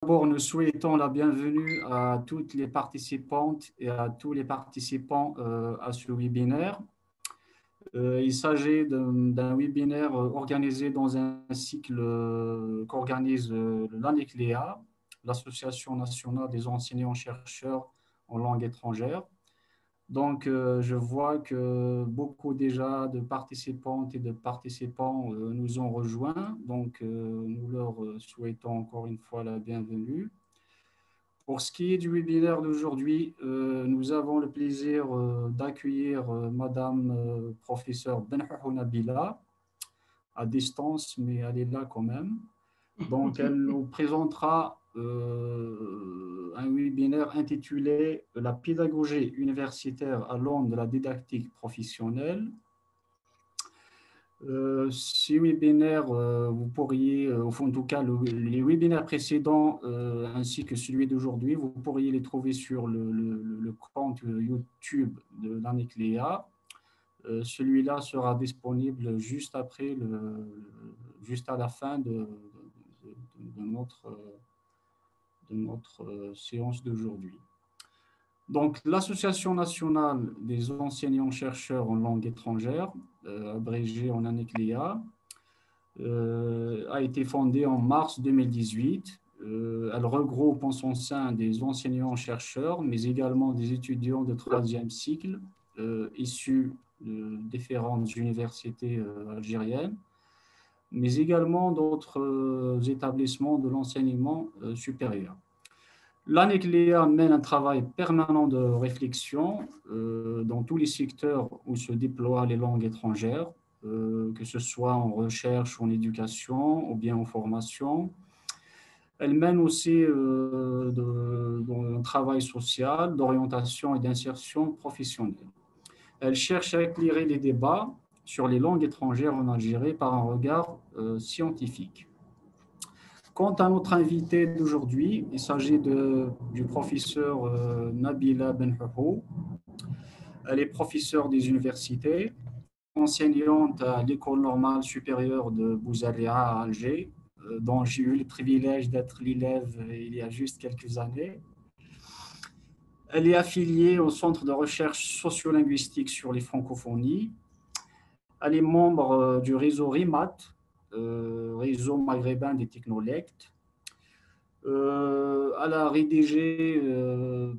D'abord, nous souhaitons la bienvenue à toutes les participantes et à tous les participants à ce webinaire. Il s'agit d'un webinaire organisé dans un cycle qu'organise l'ANECLEA, l'Association nationale des enseignants-chercheurs en langue étrangère. Donc, je vois que beaucoup déjà de participantes et de participants nous ont rejoints. Donc, nous leur souhaitons encore une fois la bienvenue. Pour ce qui est du webinaire d'aujourd'hui, nous avons le plaisir d'accueillir Madame professeure Benhou Nabila à distance, mais elle est là quand même. Donc, elle nous présentera un webinaire intitulé La pédagogie universitaire à l'aune de la didactique professionnelle. Ces webinaires, vous pourriez, en tout cas, les webinaires précédents ainsi que celui d'aujourd'hui, vous pourriez les trouver sur le compte YouTube de l'ANECLEA. Celui-là sera disponible juste après, juste à la fin de notre séance d'aujourd'hui. Donc, l'Association nationale des enseignants-chercheurs en langue étrangère, abrégée en ANECLEA, a été fondée en mars 2018. Elle regroupe en son sein des enseignants-chercheurs, mais également des étudiants de troisième cycle issus de différentes universités algériennes, mais également d'autres établissements de l'enseignement supérieur. L'ANECLEA mène un travail permanent de réflexion dans tous les secteurs où se déploient les langues étrangères, que ce soit en recherche, en éducation ou bien en formation. Elle mène aussi un travail social, d'orientation et d'insertion professionnelle. Elle cherche à éclairer les débats sur les langues étrangères en Algérie par un regard scientifique. Quant à notre invité d'aujourd'hui, il s'agit du professeur Nabila Benhou. Elle est professeure des universités, enseignante à l'École normale supérieure de Bouzaria à Alger, dont j'ai eu le privilège d'être l'élève il y a juste quelques années. Elle est affiliée au Centre de recherche sociolinguistique sur les francophonies. Elle est membre du réseau RIMAT, réseau maghrébin des technolectes. Elle a rédigé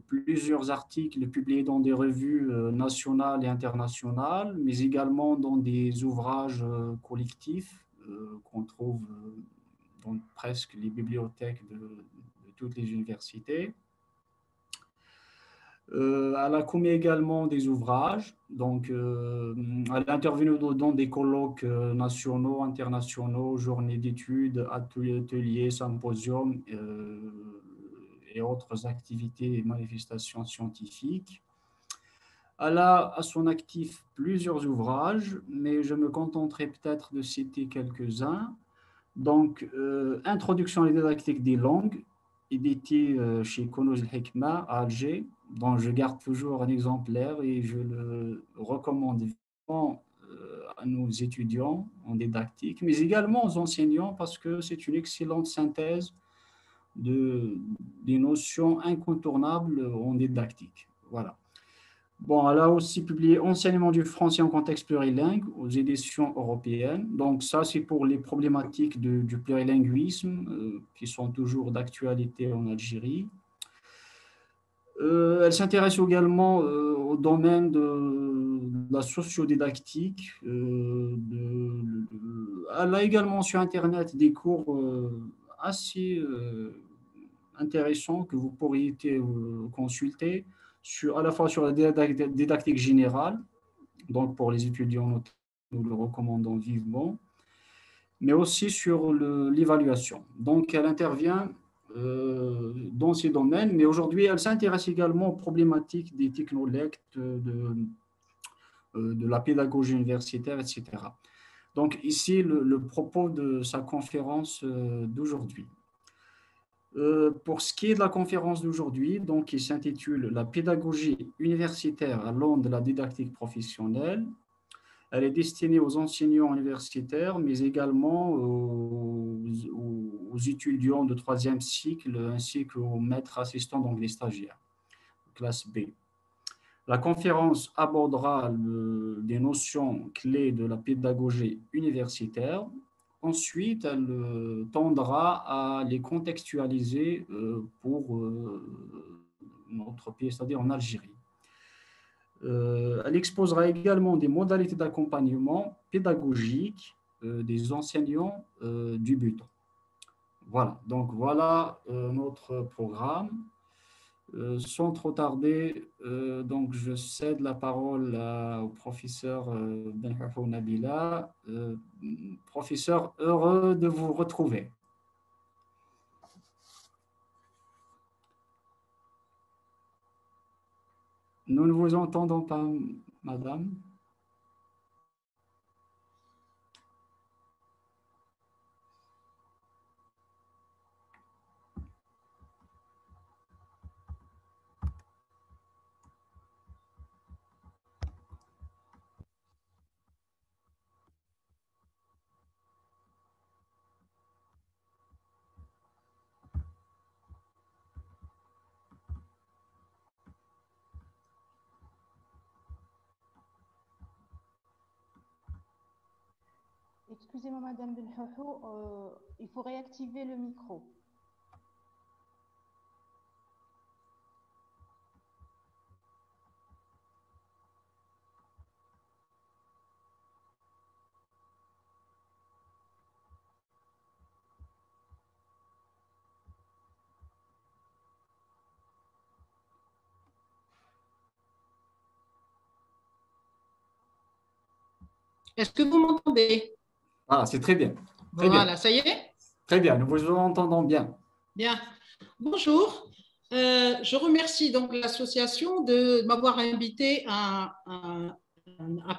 plusieurs articles publiés dans des revues nationales et internationales, mais également dans des ouvrages collectifs qu'on trouve dans presque les bibliothèques de toutes les universités. Elle a commis également des ouvrages, donc elle a intervenu dans des colloques nationaux, internationaux, journées d'études, ateliers, symposiums et autres activités et manifestations scientifiques. Elle a à son actif plusieurs ouvrages, mais je me contenterai peut-être de citer quelques-uns. Donc, Introduction à la didactique des langues, édité chez Konouz al-Hikma à Alger, dont je garde toujours un exemplaire et je le recommande vivement à nos étudiants en didactique, mais également aux enseignants parce que c'est une excellente synthèse des notions incontournables en didactique. Voilà. Bon, elle a aussi publié Enseignement du français en contexte plurilingue aux éditions européennes. Donc ça, c'est pour les problématiques du plurilinguisme qui sont toujours d'actualité en Algérie. Elle s'intéresse également au domaine de la sociodidactique. Elle a également sur Internet des cours assez intéressants que vous pourriez consulter à la fois sur la didactique générale, donc pour les étudiants, nous le recommandons vivement, mais aussi sur l'évaluation. Donc, elle intervient dans ces domaines, mais aujourd'hui, elle s'intéresse également aux problématiques des technolectes, de la pédagogie universitaire, etc. Donc, ici, le propos de sa conférence d'aujourd'hui. Pour ce qui est de la conférence d'aujourd'hui, donc, il s'intitule « La pédagogie universitaire à l'aune de la didactique professionnelle ». Elle est destinée aux enseignants universitaires, mais également aux étudiants de troisième cycle, ainsi qu'aux maîtres assistants, donc les stagiaires, classe B. La conférence abordera des notions clés de la pédagogie universitaire. Ensuite, elle tendra à les contextualiser pour notre pays, c'est-à-dire en Algérie. Elle exposera également des modalités d'accompagnement pédagogique des enseignants débutants. Voilà, donc voilà notre programme. Sans trop tarder, donc je cède la parole au professeur Benhafou Nabila. Professeur, heureux de vous retrouver. Nous ne vous entendons pas, madame. Excusez-moi, Madame Benhafou, il faut réactiver le micro. Est-ce que vous m'entendez? Ah, c'est très bien. Très Voilà, bien. ça y est? Très bien, nous vous entendons bien. Bien. Bonjour. Je remercie donc l'association de m'avoir invité à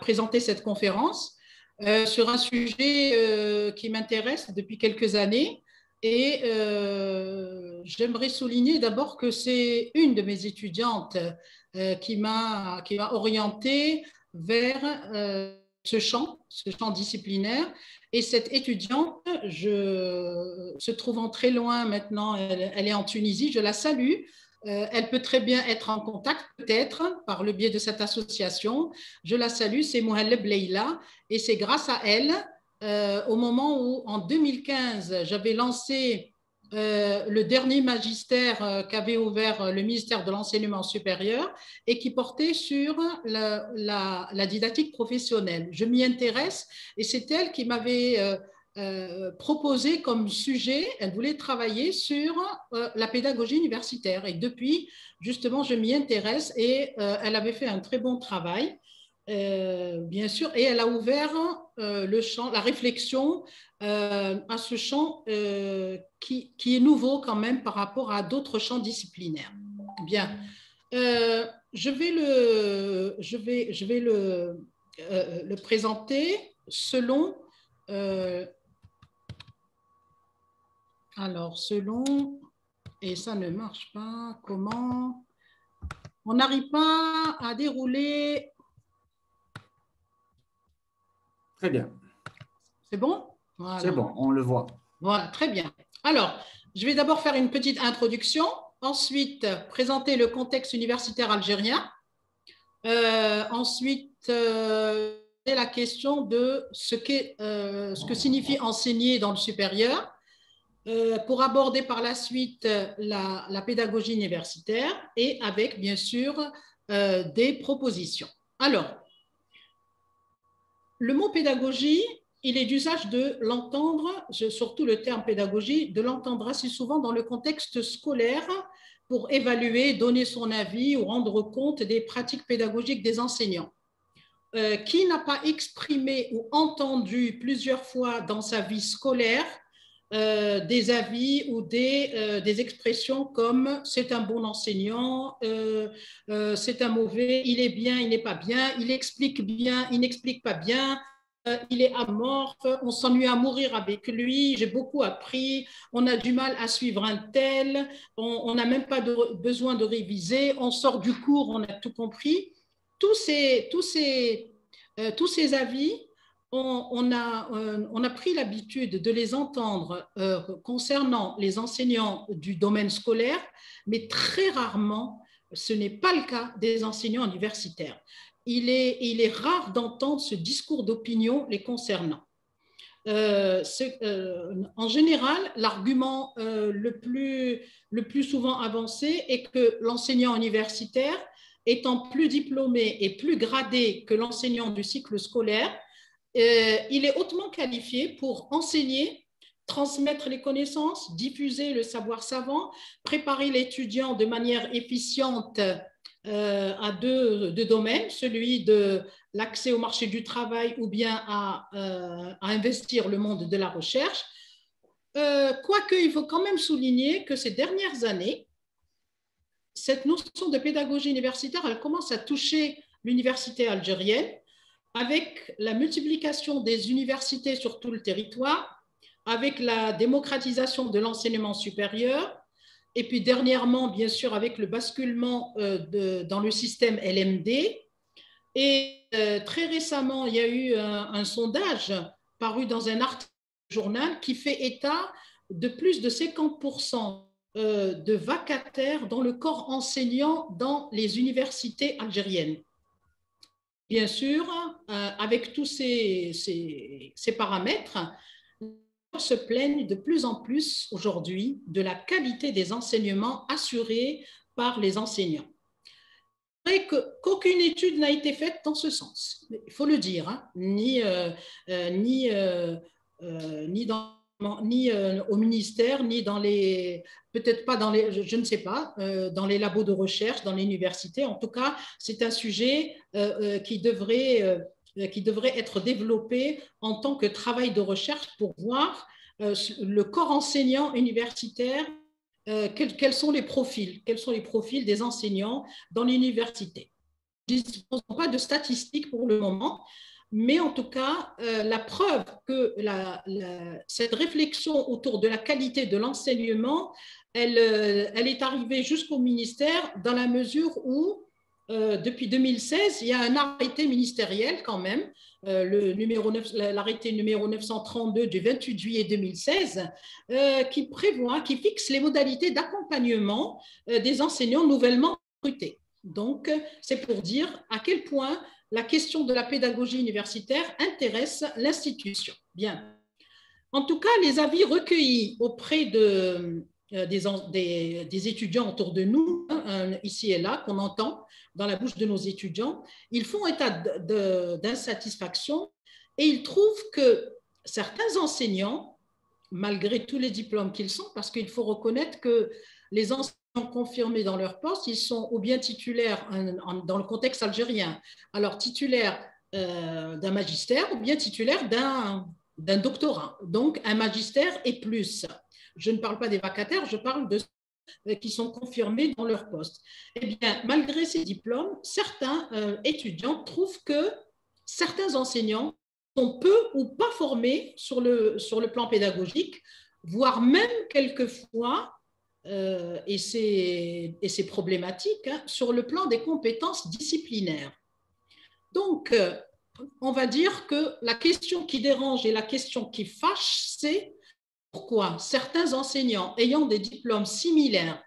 présenter cette conférence sur un sujet qui m'intéresse depuis quelques années. Et j'aimerais souligner d'abord que c'est une de mes étudiantes qui m'a orientée vers ce champ disciplinaire. Et cette étudiante, se trouvant très loin maintenant, elle est en Tunisie, je la salue. Elle peut très bien être en contact, peut-être, par le biais de cette association. Je la salue, c'est Mouhaleb Leila. Et c'est grâce à elle, au moment où, en 2015, j'avais lancé le dernier magistère qu'avait ouvert le ministère de l'Enseignement supérieur et qui portait sur la didactique professionnelle. Je m'y intéresse et c'est elle qui m'avait proposé comme sujet, elle voulait travailler sur la pédagogie universitaire. Et depuis, justement, je m'y intéresse et elle avait fait un très bon travail. Bien sûr, et elle a ouvert le champ, la réflexion à ce champ qui est nouveau quand même par rapport à d'autres champs disciplinaires. Bien, je vais le présenter selon alors selon et ça ne marche pas. Comment on n'arrive pas à dérouler? Très bien. C'est bon? Voilà. C'est bon, on le voit. Voilà, très bien. Alors, je vais d'abord faire une petite introduction, ensuite présenter le contexte universitaire algérien, ensuite la question de ce que signifie enseigner dans le supérieur, pour aborder par la suite la pédagogie universitaire et avec, bien sûr, des propositions. Alors, le mot pédagogie, il est d'usage de l'entendre, surtout le terme pédagogie, de l'entendre assez souvent dans le contexte scolaire pour évaluer, donner son avis ou rendre compte des pratiques pédagogiques des enseignants. Qui n'a pas exprimé ou entendu plusieurs fois dans sa vie scolaire des avis ou des expressions comme c'est un bon enseignant, c'est un mauvais, il est bien, il n'est pas bien, il explique bien, il n'explique pas bien, il est amorphe, on s'ennuie à mourir avec lui, j'ai beaucoup appris, on a du mal à suivre un tel, on n'a même pas besoin de réviser, on sort du cours, on a tout compris. Tous ces tous ces avis, on a pris l'habitude de les entendre concernant les enseignants du domaine scolaire, mais très rarement, ce n'est pas le cas des enseignants universitaires. Il est rare d'entendre ce discours d'opinion les concernant. En général, l'argument le plus souvent avancé est que l'enseignant universitaire, étant plus diplômé et plus gradé que l'enseignant du cycle scolaire, il est hautement qualifié pour enseigner, transmettre les connaissances, diffuser le savoir savant, préparer l'étudiant de manière efficiente à deux domaines, celui de l'accès au marché du travail ou bien à investir le monde de la recherche. Quoique, il faut quand même souligner que ces dernières années, cette notion de pédagogie universitaire, elle commence à toucher l'université algérienne avec la multiplication des universités sur tout le territoire, avec la démocratisation de l'enseignement supérieur, et puis dernièrement, bien sûr, avec le basculement dans le système LMD. Et très récemment, il y a eu un sondage paru dans un article du journal qui fait état de plus de 50% de vacataires dans le corps enseignant dans les universités algériennes. Bien sûr, avec tous ces paramètres, se plaignent de plus en plus aujourd'hui de la qualité des enseignements assurés par les enseignants. C'est vrai qu'aucune étude n'a été faite dans ce sens, il faut le dire, hein, ni au ministère, ni dans les, peut-être pas dans les, je ne sais pas, dans les labos de recherche, dans l'université. En tout cas, c'est un sujet qui devrait être développé en tant que travail de recherche pour voir le corps enseignant universitaire, quels sont les profils des enseignants dans l'université. Nous ne disposons pas de statistiques pour le moment, mais en tout cas, la preuve que cette réflexion autour de la qualité de l'enseignement, elle est arrivée jusqu'au ministère dans la mesure où, depuis 2016, il y a un arrêté ministériel quand même, l'arrêté numéro 932 du 28 juillet 2016, qui fixe les modalités d'accompagnement des enseignants nouvellement recrutés. Donc, c'est pour dire à quel point la question de la pédagogie universitaire intéresse l'institution. Bien. En tout cas, les avis recueillis auprès des étudiants autour de nous, ici et là, qu'on entend dans la bouche de nos étudiants, ils font état d'insatisfaction et ils trouvent que certains enseignants, malgré tous les diplômes qu'ils sont, parce qu'il faut reconnaître que les enseignants confirmés dans leur poste, ils sont ou bien titulaires dans le contexte algérien, alors titulaires d'un magistère ou bien titulaires d'un doctorat, donc un magistère et plus. Je ne parle pas des vacataires, je parle de ceux qui sont confirmés dans leur poste. Eh bien, malgré ces diplômes, certains étudiants trouvent que certains enseignants sont peu ou pas formés sur le plan pédagogique, voire même quelquefois, et c'est problématique, hein, sur le plan des compétences disciplinaires. Donc, on va dire que la question qui dérange et la question qui fâche, c'est pourquoi certains enseignants ayant des diplômes similaires,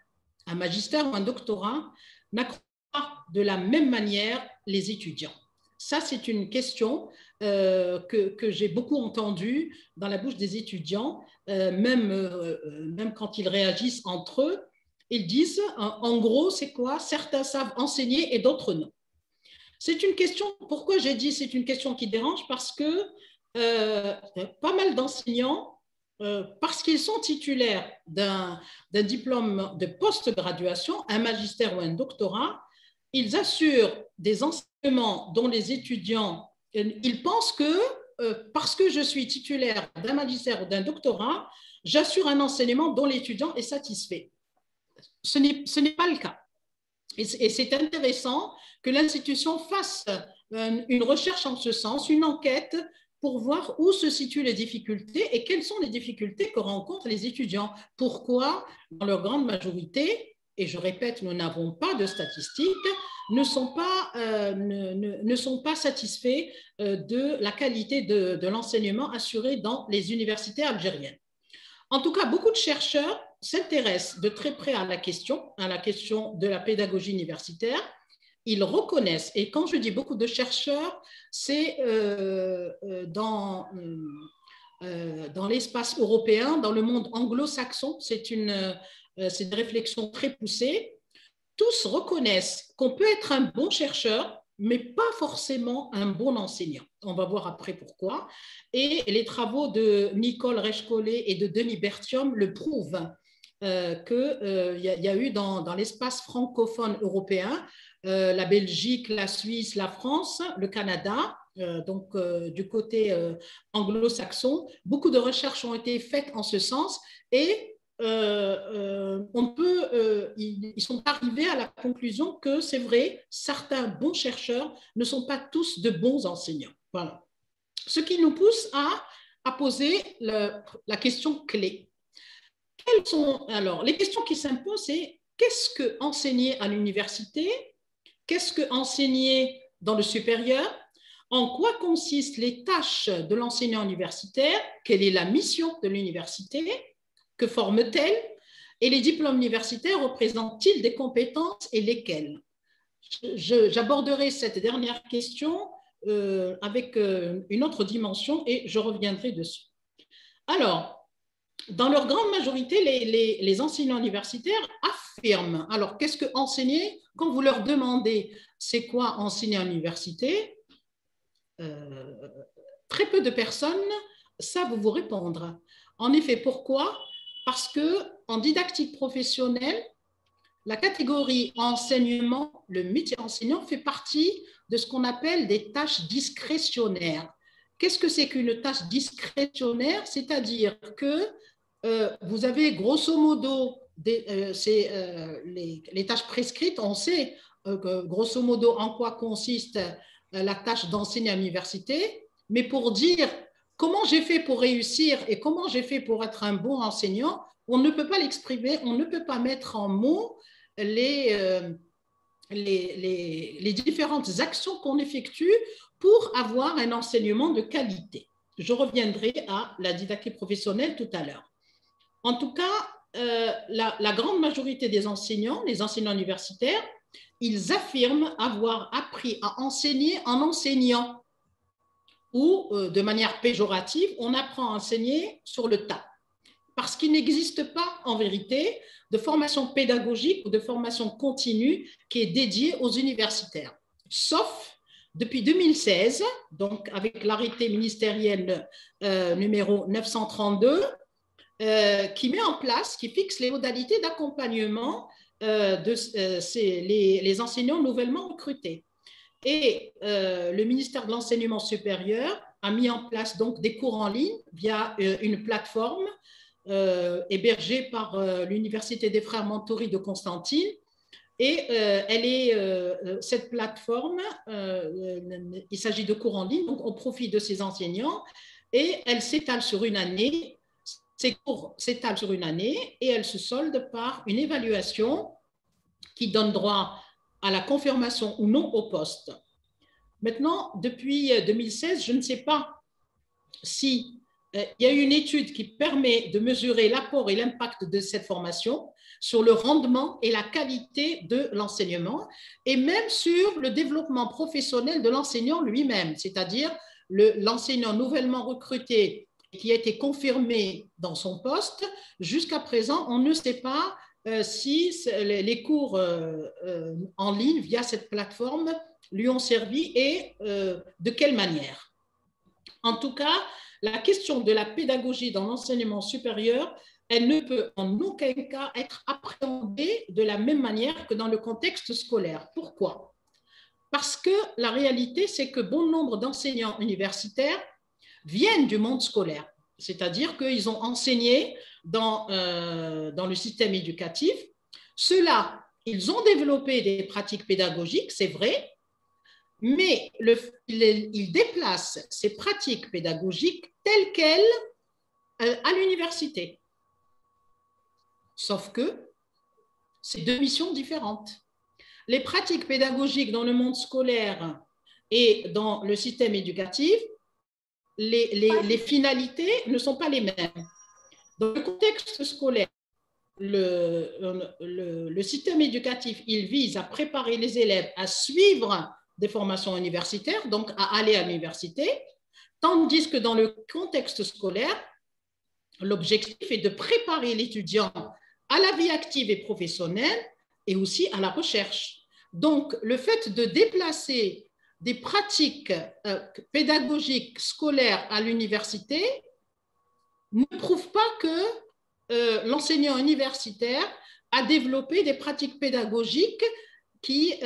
un magistère ou un doctorat, n'accompagnent pas de la même manière les étudiants. Ça, c'est une question que j'ai beaucoup entendue dans la bouche des étudiants, même quand ils réagissent entre eux. Ils disent, en gros, c'est quoi? Certains savent enseigner et d'autres non. C'est une question, pourquoi j'ai dit c'est une question qui dérange? Parce que pas mal d'enseignants, parce qu'ils sont titulaires d'un diplôme de post-graduation, un magistère ou un doctorat, ils assurent des enseignements dont les étudiants, ils pensent que parce que je suis titulaire d'un magistère ou d'un doctorat, j'assure un enseignement dont l'étudiant est satisfait. Ce n'est pas le cas. Et c'est intéressant que l'institution fasse une recherche en ce sens, une enquête pour voir où se situent les difficultés et quelles sont les difficultés que rencontrent les étudiants. Pourquoi, dans leur grande majorité, et je répète, nous n'avons pas de statistiques, ne sont pas satisfaits de la qualité de l'enseignement assuré dans les universités algériennes. En tout cas, beaucoup de chercheurs s'intéressent de très près à la question de la pédagogie universitaire. Ils reconnaissent, et quand je dis beaucoup de chercheurs, c'est dans l'espace européen, dans le monde anglo-saxon, c'est des réflexions très poussées. Tous reconnaissent qu'on peut être un bon chercheur, mais pas forcément un bon enseignant. On va voir après pourquoi. Et les travaux de Nicole Reich-Collet et de Denis Berthiaume le prouvent, qu'il y a eu dans l'espace francophone européen, la Belgique, la Suisse, la France, le Canada, du côté anglo-saxon, beaucoup de recherches ont été faites en ce sens et ils sont arrivés à la conclusion que c'est vrai, certains bons chercheurs ne sont pas tous de bons enseignants. Voilà. Ce qui nous pousse à poser la question clé. Alors, les questions qui s'imposent, c'est qu'est-ce que enseigner à l'université? Qu'est-ce que enseigner dans le supérieur? En quoi consistent les tâches de l'enseignant universitaire? Quelle est la mission de l'université? Que forme-t-elle? Et les diplômes universitaires représentent-ils des compétences et lesquelles? J'aborderai cette dernière question avec une autre dimension et je reviendrai dessus. Alors, dans leur grande majorité, les enseignants universitaires affirment. Alors, qu'est-ce que enseigner? Quand vous leur demandez c'est quoi enseigner en université, très peu de personnes savent vous répondre. En effet, pourquoi? Parce qu'en didactique professionnelle, la catégorie enseignement, le métier enseignant fait partie de ce qu'on appelle des tâches discrétionnaires. Qu'est-ce que c'est qu'une tâche discrétionnaire? C'est-à-dire que vous avez grosso modo les tâches prescrites, on sait grosso modo en quoi consiste la tâche d'enseigner à l'université, mais pour dire comment j'ai fait pour réussir et comment j'ai fait pour être un bon enseignant, on ne peut pas l'exprimer, on ne peut pas mettre en mots les différentes actions qu'on effectue pour avoir un enseignement de qualité. Je reviendrai à la didactique professionnelle tout à l'heure. En tout cas, la grande majorité des enseignants, les enseignants universitaires, ils affirment avoir appris à enseigner en enseignant ou de manière péjorative, on apprend à enseigner sur le tas. Parce qu'il n'existe pas en vérité de formation pédagogique ou de formation continue qui est dédiée aux universitaires. Sauf depuis 2016, donc avec l'arrêté ministériel numéro 932, qui met en place, qui fixe les modalités d'accompagnement les enseignants nouvellement recrutés. Et le ministère de l'Enseignement supérieur a mis en place donc des cours en ligne via une plateforme hébergée par l'Université des Frères Montori de Constantine. Et cette plateforme, il s'agit de cours en ligne, donc au profit de ces enseignants, et elle s'étale sur une année. Ces cours s'étalent sur une année et elle se solde par une évaluation qui donne droit à la confirmation ou non au poste. Maintenant, depuis 2016, je ne sais pas si il y a une étude qui permet de mesurer l'apport et l'impact de cette formation sur le rendement et la qualité de l'enseignement et même sur le développement professionnel de l'enseignant lui-même, c'est-à-dire l'enseignant nouvellement recruté qui a été confirmé dans son poste. Jusqu'à présent, on ne sait pas si les cours en ligne via cette plateforme lui ont servi et de quelle manière. En tout cas, la question de la pédagogie dans l'enseignement supérieur, elle ne peut en aucun cas être appréhendée de la même manière que dans le contexte scolaire. Pourquoi? Parce que la réalité, c'est que bon nombre d'enseignants universitaires viennent du monde scolaire, c'est-à-dire qu'ils ont enseigné dans le système éducatif. Ceux-là, ils ont développé des pratiques pédagogiques, c'est vrai, mais ils déplacent ces pratiques pédagogiques telles quelles à l'université. Sauf que c'est deux missions différentes. les pratiques pédagogiques dans le monde scolaire et dans le système éducatif, les finalités ne sont pas les mêmes. Dans le contexte scolaire, le système éducatif, il vise à préparer les élèves à suivre des formations universitaires, donc à aller à l'université, tandis que dans le contexte scolaire, l'objectif est de préparer l'étudiant à la vie active et professionnelle et aussi à la recherche. Donc, le fait de déplacer des pratiques pédagogiques scolaires à l'université ne prouve pas que l'enseignant universitaire a développé des pratiques pédagogiques qui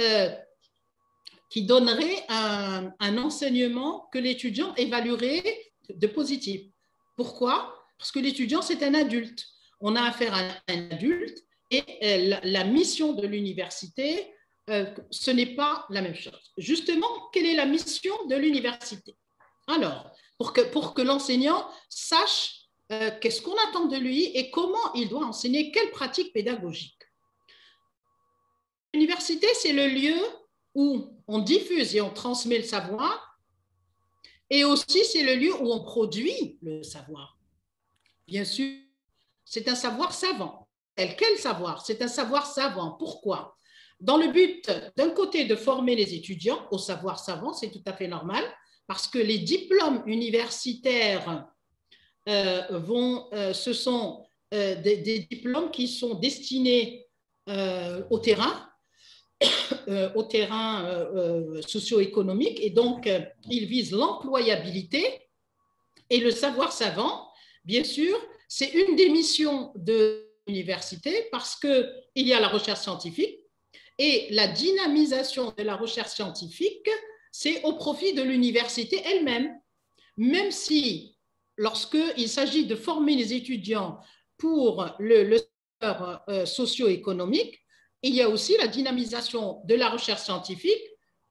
donneraient un enseignement que l'étudiant évaluerait de positif. Pourquoi? Parce que l'étudiant, c'est un adulte. On a affaire à un adulte et la mission de l'université, ce n'est pas la même chose. Justement, quelle est la mission de l'université? Alors, pour que l'enseignant sache qu'est-ce qu'on attend de lui et comment il doit enseigner, quelle pratique pédagogique. L'université, c'est le lieu où on diffuse et on transmet le savoir, et aussi c'est le lieu où on produit le savoir. Bien sûr, c'est un savoir savant. Quel savoir? C'est un savoir savant. Pourquoi? Dans le but, d'un côté, de former les étudiants au savoir savant, c'est tout à fait normal, parce que les diplômes universitaires ce sont des diplômes qui sont destinés au terrain socio-économique, et donc ils visent l'employabilité et le savoir savant. Bien sûr, c'est une des missions de l'université parce qu'il y a la recherche scientifique et la dynamisation de la recherche scientifique, c'est au profit de l'université elle-même, même si lorsqu'il s'agit de former les étudiants pour le secteur socio-économique, il y a aussi la dynamisation de la recherche scientifique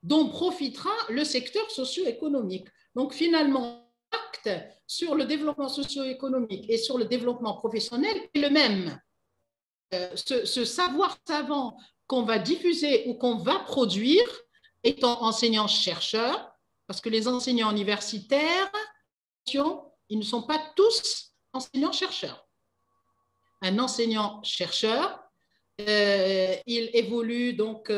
dont profitera le secteur socio-économique. Donc finalement, l'impact sur le développement socio-économique et sur le développement professionnel est le même. Ce savoir savant qu'on va diffuser ou qu'on va produire étant enseignant-chercheur, parce que les enseignants universitaires, ils ne sont pas tous enseignants-chercheurs. Un enseignant-chercheur, il évolue donc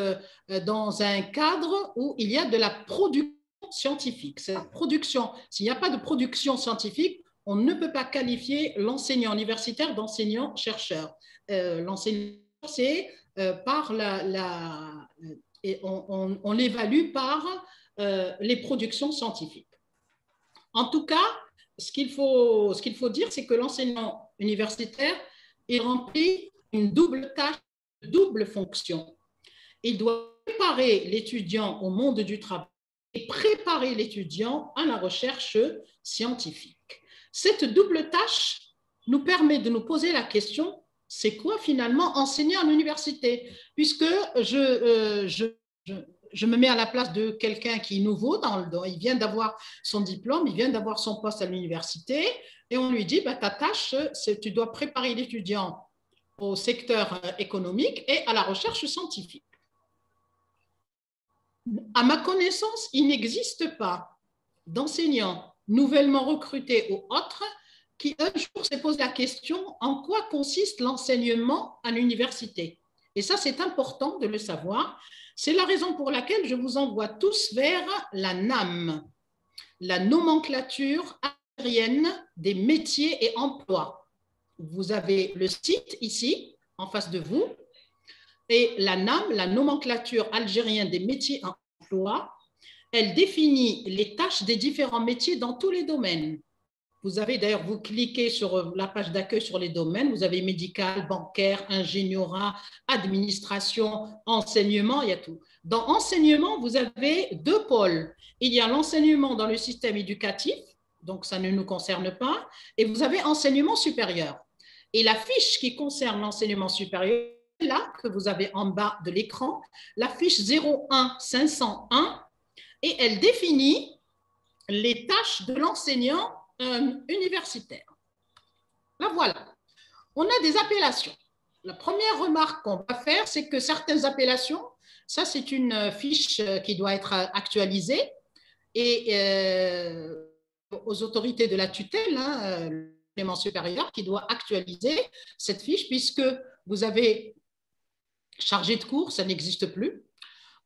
dans un cadre où il y a de la production scientifique. Cette production, s'il n'y a pas de production scientifique, on ne peut pas qualifier l'enseignant universitaire d'enseignant-chercheur. L'enseignant, c'est par on l'évalue par les productions scientifiques. En tout cas, ce qu'il faut dire, c'est que l'enseignant universitaire, il remplit une double tâche, une double fonction. Il doit préparer l'étudiant au monde du travail et préparer l'étudiant à la recherche scientifique. Cette double tâche nous permet de nous poser la question, c'est quoi finalement enseigner à l'université? Puisque je me mets à la place de quelqu'un qui est nouveau, il vient d'avoir son diplôme, il vient d'avoir son poste à l'université, et on lui dit, bah, ta tâche, tu dois préparer l'étudiant au secteur économique et à la recherche scientifique. À ma connaissance, il n'existe pas d'enseignants nouvellement recrutés ou autres qui un jour se posent la question en quoi consiste l'enseignement à l'université. Et ça, c'est important de le savoir. C'est la raison pour laquelle je vous envoie tous vers la NAM, la nomenclature algérienne des métiers et emplois. Vous avez le site ici, en face de vous, et la NAM, la nomenclature algérienne des métiers et emplois, elle définit les tâches des différents métiers dans tous les domaines. Vous avez d'ailleurs, vous cliquez sur la page d'accueil sur les domaines, vous avez médical, bancaire, ingénierat, administration, enseignement, il y a tout. Dans enseignement, vous avez deux pôles. Il y a l'enseignement dans le système éducatif, donc ça ne nous concerne pas, et vous avez enseignement supérieur. Et la fiche qui concerne l'enseignement supérieur, là, que vous avez en bas de l'écran, la fiche 01501, et elle définit les tâches de l'enseignant universitaire. Là, voilà. On a des appellations. la première remarque qu'on va faire, c'est que certaines appellations, ça c'est une fiche qui doit être actualisée et aux autorités de la tutelle, l'enseignement supérieur qui doit actualiser cette fiche puisque vous avez chargé de cours, ça n'existe plus.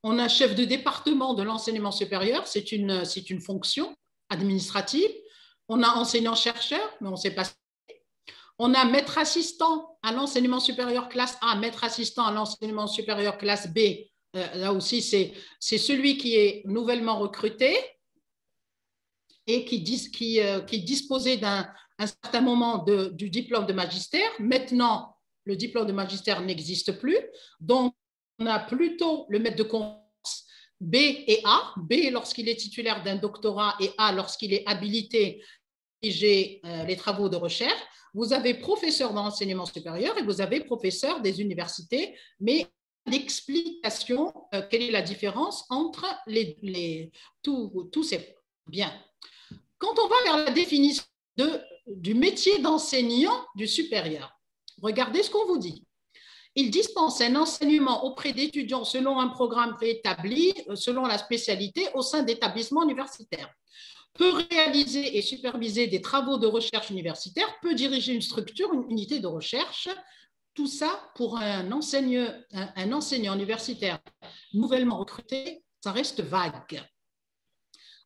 On a chef de département de l'enseignement supérieur, c'est une fonction administrative. On a enseignant-chercheur, mais on ne sait pas. On a maître assistant à l'enseignement supérieur classe A, maître assistant à l'enseignement supérieur classe B. Là aussi, c'est celui qui est nouvellement recruté et qui disposait d'un certain moment du diplôme de magistère. Maintenant, le diplôme de magistère n'existe plus. Donc, on a plutôt le maître de conférence B et A. B lorsqu'il est titulaire d'un doctorat et A lorsqu'il est habilité à diriger les travaux de recherche. Vous avez professeur dans l'enseignement supérieur et vous avez professeur des universités, mais l'explication, quelle est la différence entre tous ces biens. Quand on va vers la définition du métier d'enseignant du supérieur, regardez ce qu'on vous dit. Il dispense un enseignement auprès d'étudiants selon un programme préétabli, selon la spécialité au sein d'établissements universitaires. Peut réaliser et superviser des travaux de recherche universitaire, peut diriger une structure, une unité de recherche. Tout ça pour un enseignant universitaire nouvellement recruté, ça reste vague.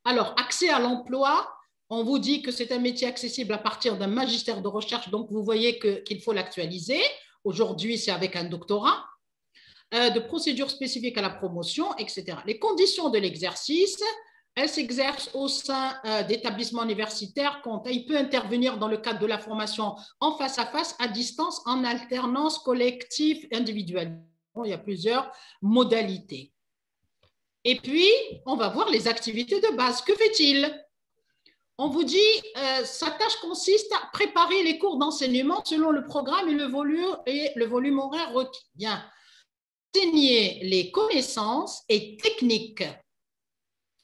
Alors, accès à l'emploi, on vous dit que c'est un métier accessible à partir d'un magistère de recherche, donc vous voyez qu'il faut l'actualiser. Aujourd'hui, c'est avec un doctorat, de procédures spécifiques à la promotion, etc. Les conditions de l'exercice, elle s'exerce au sein d'établissements universitaires quand il peut intervenir dans le cadre de la formation en face à face, à distance, en alternance, collective, individuelle. Il y a plusieurs modalités. Et puis, on va voir les activités de base. Que fait-il? On vous dit, sa tâche consiste à préparer les cours d'enseignement selon le programme et le volume horaire requis. Bien. Enseigner les connaissances et techniques.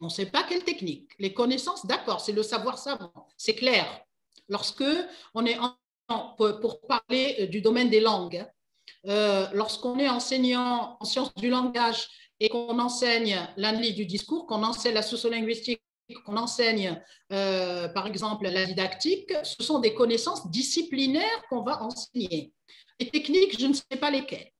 On ne sait pas quelle technique. Les connaissances, d'accord, c'est le savoir savant, c'est clair. Lorsque on est pour parler du domaine des langues, lorsqu'on est enseignant en sciences du langage et qu'on enseigne l'analyse du discours, qu'on enseigne la sociolinguistique, qu'on enseigne par exemple la didactique, ce sont des connaissances disciplinaires qu'on va enseigner. Les techniques, je ne sais pas lesquelles.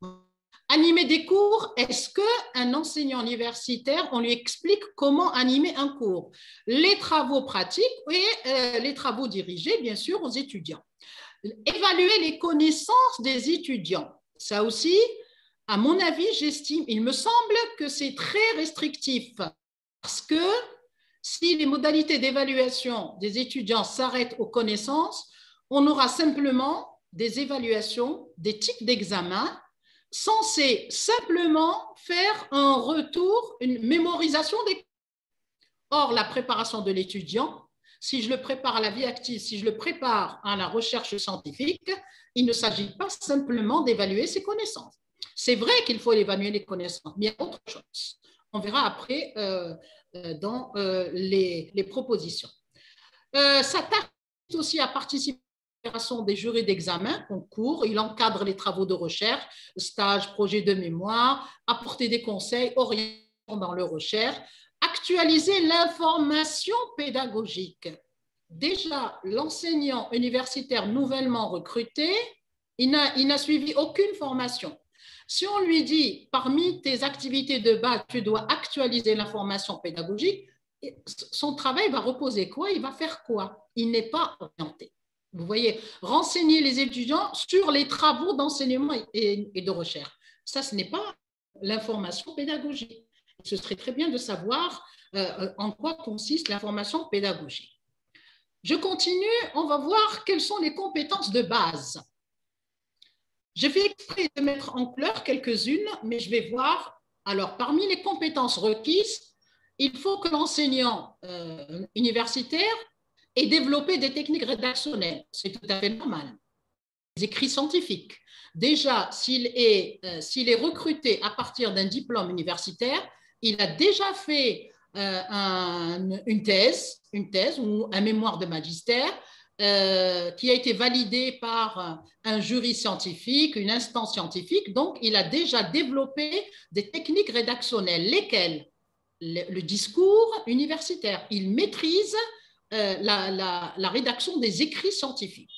Animer des cours, est-ce qu'un enseignant universitaire, on lui explique comment animer un cours? Les travaux pratiques et les travaux dirigés, bien sûr, aux étudiants. Évaluer les connaissances des étudiants. Ça aussi, à mon avis, j'estime, il me semble que c'est très restrictif parce que si les modalités d'évaluation des étudiants s'arrêtent aux connaissances, on aura simplement des évaluations, des types d'examens censés simplement faire un retour, une mémorisation des cours. Or, la préparation de l'étudiant, si je le prépare à la vie active, si je le prépare à la recherche scientifique, il ne s'agit pas simplement d'évaluer ses connaissances. C'est vrai qu'il faut évaluer les connaissances, mais il y a autre chose. On verra après dans les propositions. Ça tâche aussi à participer des jurys d'examen, concours, il encadre les travaux de recherche, stages, projets de mémoire, apporter des conseils, orienter dans leur recherche, actualiser l'information pédagogique. Déjà, l'enseignant universitaire nouvellement recruté, il n'a suivi aucune formation. Si on lui dit, parmi tes activités de base, tu dois actualiser l'information pédagogique, son travail va reposer quoi? Il va faire quoi? Il n'est pas orienté. Vous voyez, renseigner les étudiants sur les travaux d'enseignement et de recherche. Ça, ce n'est pas l'information pédagogique. Ce serait très bien de savoir en quoi consiste l'information pédagogique. Je continue, on va voir quelles sont les compétences de base. J'ai fait exprès de mettre en couleur quelques-unes, mais je vais voir. Alors, parmi les compétences requises, il faut que l'enseignant universitaire et développer des techniques rédactionnelles. C'est tout à fait normal. Des écrits scientifiques. Déjà, s'il est recruté à partir d'un diplôme universitaire, il a déjà fait une thèse ou un mémoire de magistère, qui a été validé par un jury scientifique, une instance scientifique. Donc, il a déjà développé des techniques rédactionnelles, lesquelles le discours universitaire. Il maîtrise la rédaction des écrits scientifiques.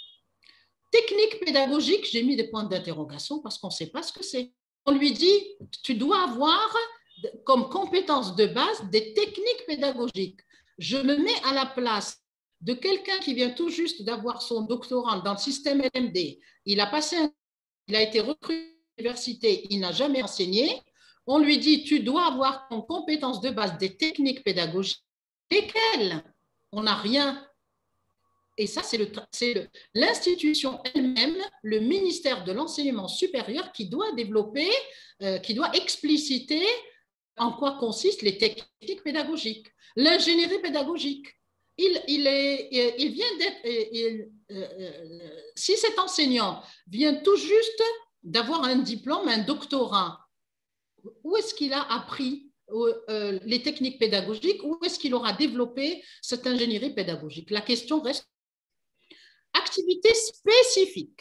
Technique pédagogique, j'ai mis des points d'interrogation parce qu'on ne sait pas ce que c'est. On lui dit, tu dois avoir comme compétence de base des techniques pédagogiques. Je me mets à la place de quelqu'un qui vient tout juste d'avoir son doctorat dans le système LMD. Il a été recruté à l'université, il n'a jamais enseigné. On lui dit, tu dois avoir comme compétence de base des techniques pédagogiques. Lesquelles? On n'a rien. Et ça, c'est l'institution elle-même, le ministère de l'enseignement supérieur qui doit développer, qui doit expliciter en quoi consistent les techniques pédagogiques. L'ingénierie pédagogique. Il vient d'être, si cet enseignant vient tout juste d'avoir un diplôme, un doctorat, où est-ce qu'il a appris les techniques pédagogiques, où est-ce qu'il aura développé cette ingénierie pédagogique? La question reste activité spécifique.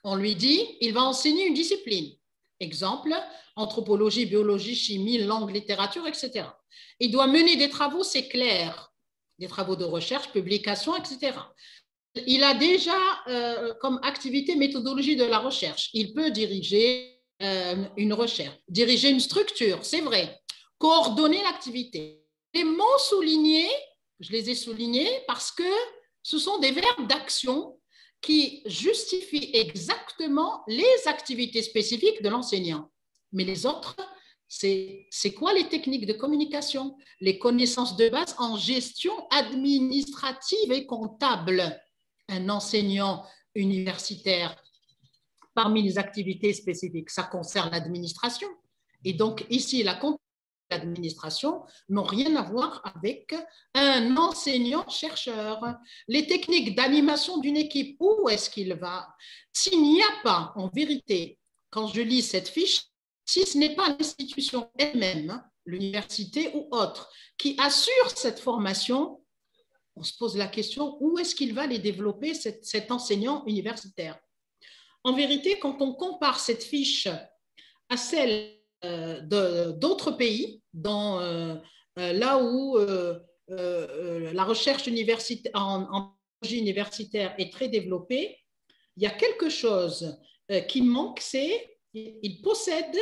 On lui dit, il va enseigner une discipline. Exemple, anthropologie, biologie, chimie, langue, littérature, etc. Il doit mener des travaux, c'est clair, des travaux de recherche, publication, etc. Il a déjà comme activité méthodologie de la recherche. Il peut diriger une recherche, diriger une structure, c'est vrai, coordonner l'activité. Les mots soulignés, je les ai soulignés parce que ce sont des verbes d'action qui justifient exactement les activités spécifiques de l'enseignant. Mais les autres, c'est quoi les techniques de communication? Les connaissances de base en gestion administrative et comptable. Un enseignant universitaire, parmi les activités spécifiques, ça concerne l'administration. Et donc, ici, la comptabilité et l'administration n'ont rien à voir avec un enseignant-chercheur. Les techniques d'animation d'une équipe, où est-ce qu'il va? S'il n'y a pas, en vérité, quand je lis cette fiche, si ce n'est pas l'institution elle-même, l'université ou autre, qui assure cette formation, on se pose la question, où est-ce qu'il va les développer, cet enseignant universitaire? En vérité, quand on compare cette fiche à celle d'autres pays, là où la recherche universitaire, en pédagogie universitaire est très développée, il y a quelque chose qui manque, c'est qu'il possède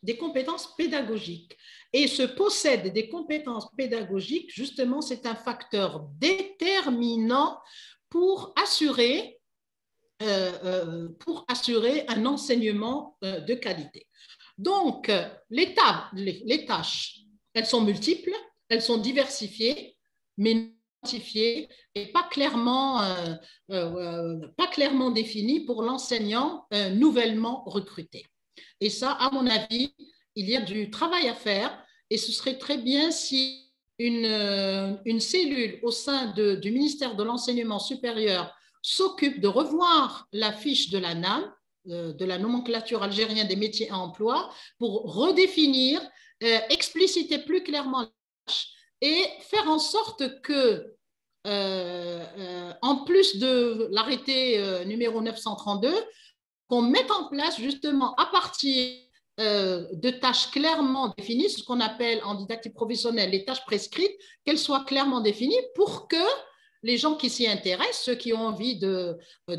des compétences pédagogiques. Et ce possède des compétences pédagogiques, justement, c'est un facteur déterminant pour assurer un enseignement de qualité. Donc, les tâches, elles sont multiples, elles sont diversifiées, mais identifiées et pas clairement définies pour l'enseignant nouvellement recruté. Et ça, à mon avis, il y a du travail à faire et ce serait très bien si une cellule au sein du ministère de l'Enseignement supérieur s'occupe de revoir la fiche de la NAM, de la nomenclature algérienne des métiers à emploi, pour redéfinir, expliciter plus clairement les tâches et faire en sorte que, en plus de l'arrêté numéro 932, qu'on mette en place justement à partir de tâches clairement définies, ce qu'on appelle en didactique professionnelle les tâches prescrites, qu'elles soient clairement définies pour que les gens qui s'y intéressent, ceux qui ont envie de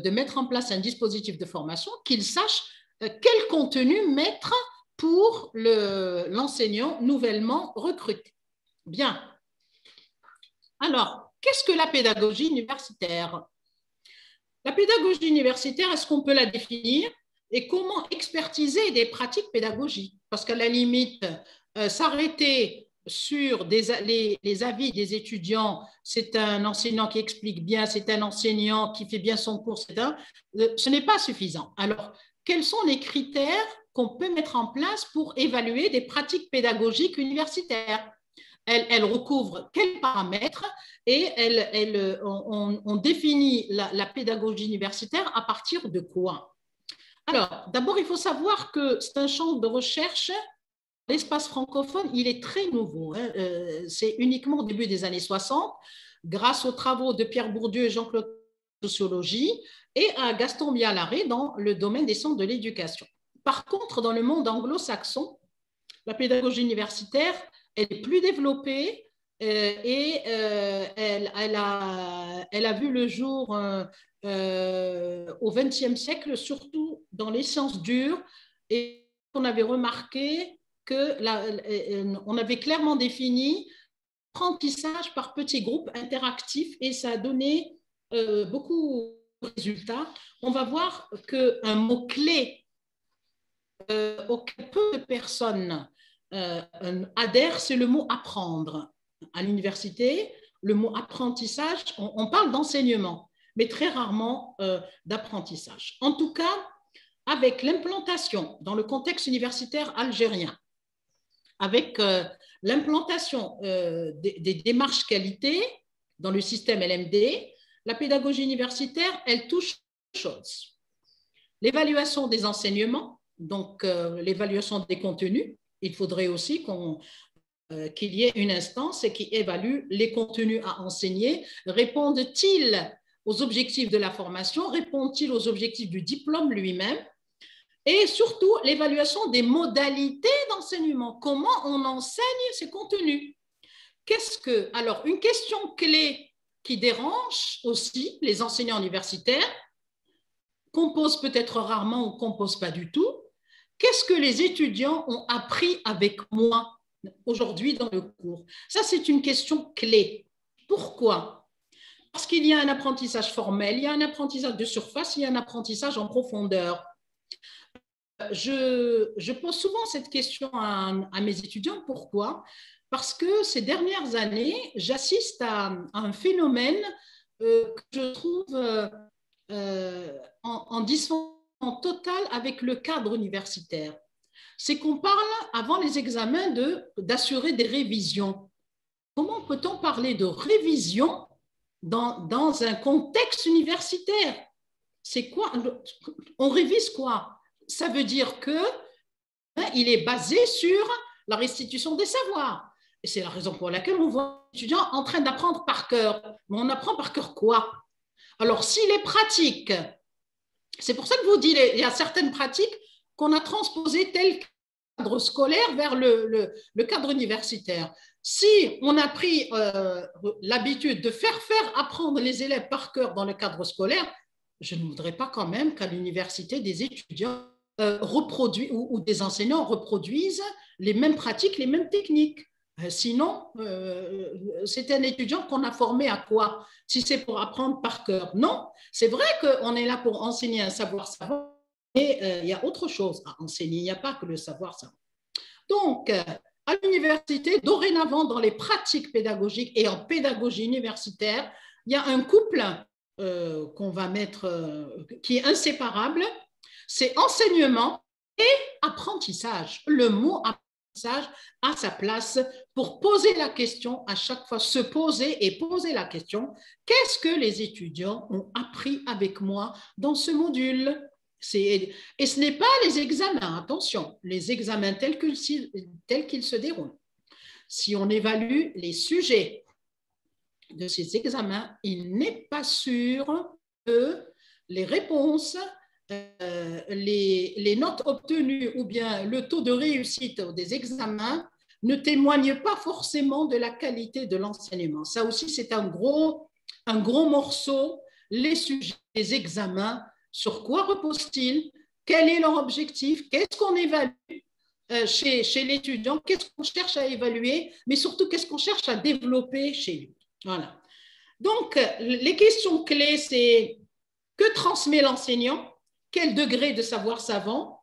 mettre en place un dispositif de formation, qu'ils sachent quel contenu mettre pour l'enseignant nouvellement recruté. Bien. Alors, qu'est-ce que la pédagogie universitaire? La pédagogie universitaire, est-ce qu'on peut la définir? Et comment expertiser des pratiques pédagogiques? Parce qu'à la limite, s'arrêter sur les avis des étudiants, c'est un enseignant qui explique bien, c'est un enseignant qui fait bien son cours, ce n'est pas suffisant. Alors, quels sont les critères qu'on peut mettre en place pour évaluer des pratiques pédagogiques universitaires? Elle recouvre quels paramètres et on définit la pédagogie universitaire à partir de quoi? Alors, d'abord, il faut savoir que c'est un champ de recherche. L'espace francophone, il est très nouveau. C'est uniquement au début des années 60, grâce aux travaux de Pierre Bourdieu et Jean-Claude sociologie et à Gaston Bialaré dans le domaine des centres de l'éducation. Par contre, dans le monde anglo-saxon, la pédagogie universitaire, elle est plus développée et elle a vu le jour au XXe siècle, surtout dans les sciences dures, et on avait remarqué on avait clairement défini l'apprentissage par petits groupes interactifs et ça a donné beaucoup de résultats. On va voir qu'un mot-clé auquel peu de personnes adhèrent, c'est le mot apprendre. À l'université, le mot apprentissage, on parle d'enseignement, mais très rarement d'apprentissage. En tout cas, avec l'implantation dans le contexte universitaire algérien, avec l'implantation des démarches qualité dans le système LMD, la pédagogie universitaire, elle touche deux choses. L'évaluation des enseignements, donc l'évaluation des contenus. Il faudrait aussi qu'il y ait une instance qui évalue les contenus à enseigner. Répondent-ils aux objectifs de la formation? Répondent-ils aux objectifs du diplôme lui-même? Et surtout, l'évaluation des modalités d'enseignement. Comment on enseigne ces contenus? Alors, une question clé qui dérange aussi les enseignants universitaires, qu'on pose peut-être rarement ou qu'on ne pose pas du tout. Qu'est-ce que les étudiants ont appris avec moi aujourd'hui dans le cours? Ça, c'est une question clé. Pourquoi? Parce qu'il y a un apprentissage formel, il y a un apprentissage de surface, il y a un apprentissage en profondeur. Je pose souvent cette question à mes étudiants. Pourquoi? Parce que ces dernières années, j'assiste à un phénomène que je trouve en dissonance totale avec le cadre universitaire. C'est qu'on parle, avant les examens, d'assurer des révisions. Comment peut-on parler de révision dans un contexte universitaire? C'est quoi? On révise quoi? Ça veut dire qu'il est basé sur la restitution des savoirs. Et c'est la raison pour laquelle on voit les étudiants en train d'apprendre par cœur. Mais on apprend par cœur quoi? Alors, s'il est pratique, c'est pour ça que je vous dis, il y a certaines pratiques qu'on a transposées tel cadre scolaire vers le cadre universitaire. Si on a pris l'habitude de faire apprendre les élèves par cœur dans le cadre scolaire, je ne voudrais pas quand même qu'à l'université, des étudiants reproduisent ou des enseignants reproduisent les mêmes pratiques, les mêmes techniques. Sinon, c'est un étudiant qu'on a formé à quoi? Si c'est pour apprendre par cœur. Non, c'est vrai qu'on est là pour enseigner un savoir-savoir, mais il y a autre chose à enseigner. Il n'y a pas que le savoir-savoir. Donc, à l'université, dorénavant, dans les pratiques pédagogiques et en pédagogie universitaire, il y a un couple qu'on va mettre, qui est inséparable, c'est enseignement et apprentissage. Le mot apprentissage a sa place pour poser la question, à chaque fois se poser et poser la question, qu'est-ce que les étudiants ont appris avec moi dans ce module? Et ce n'est pas les examens, attention, les examens tels qu'ils se déroulent. Si on évalue les sujets de ces examens, il n'est pas sûr que les réponses, les notes obtenues ou bien le taux de réussite des examens ne témoignent pas forcément de la qualité de l'enseignement. Ça aussi, c'est un gros morceau. Les sujets des examens, sur quoi reposent-ils? Quel est leur objectif? Qu'est-ce qu'on évalue chez l'étudiant? Qu'est-ce qu'on cherche à évaluer? Mais surtout, qu'est-ce qu'on cherche à développer chez lui? Voilà. Donc, les questions clés, c'est que transmet l'enseignant? Quel degré de savoir savant?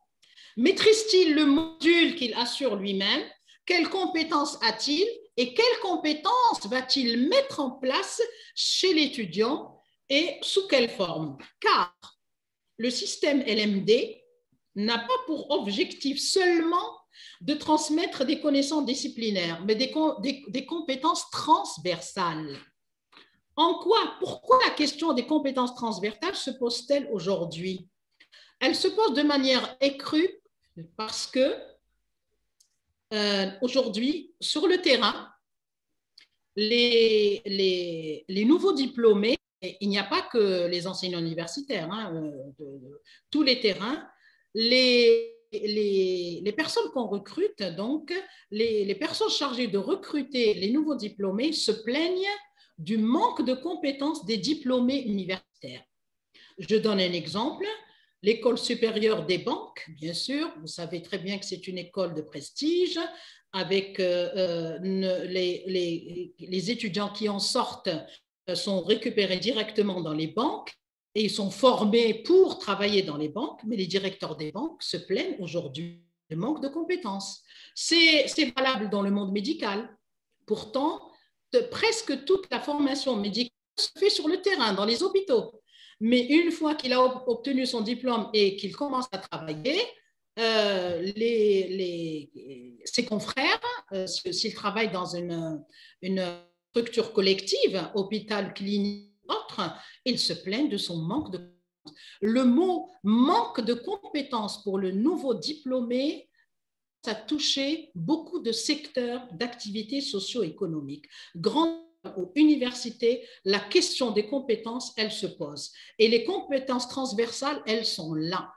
Maîtrise-t-il le module qu'il assure lui-même? Quelles compétences a-t-il? Et quelles compétences va-t-il mettre en place chez l'étudiant et sous quelle forme? Car le système LMD n'a pas pour objectif seulement de transmettre des connaissances disciplinaires, mais des compétences transversales. Pourquoi la question des compétences transversales se pose-t-elle aujourd'hui? Elle se pose de manière écrue parce que aujourd'hui, sur le terrain, les nouveaux diplômés et il n'y a pas que les enseignants universitaires, hein, tous les terrains, les personnes qu'on recrute, donc les personnes chargées de recruter les nouveaux diplômés se plaignent du manque de compétences des diplômés universitaires. Je donne un exemple. L'école supérieure des banques, bien sûr, vous savez très bien que c'est une école de prestige, avec les étudiants qui en sortent sont récupérés directement dans les banques et ils sont formés pour travailler dans les banques, mais les directeurs des banques se plaignent aujourd'hui du manque de compétences. C'est valable dans le monde médical. Pourtant, presque toute la formation médicale se fait sur le terrain, dans les hôpitaux. Mais une fois qu'il a obtenu son diplôme et qu'il commence à travailler, ses confrères, s'il travaille dans une structure collective, hôpital, clinique, autre, ils se plaignent de son manque de compétences. Le mot manque de compétences pour le nouveau diplômé, ça a touché beaucoup de secteurs d'activités socio-économiques. Grande aux universités, la question des compétences, elle se pose. Et les compétences transversales, elles sont là.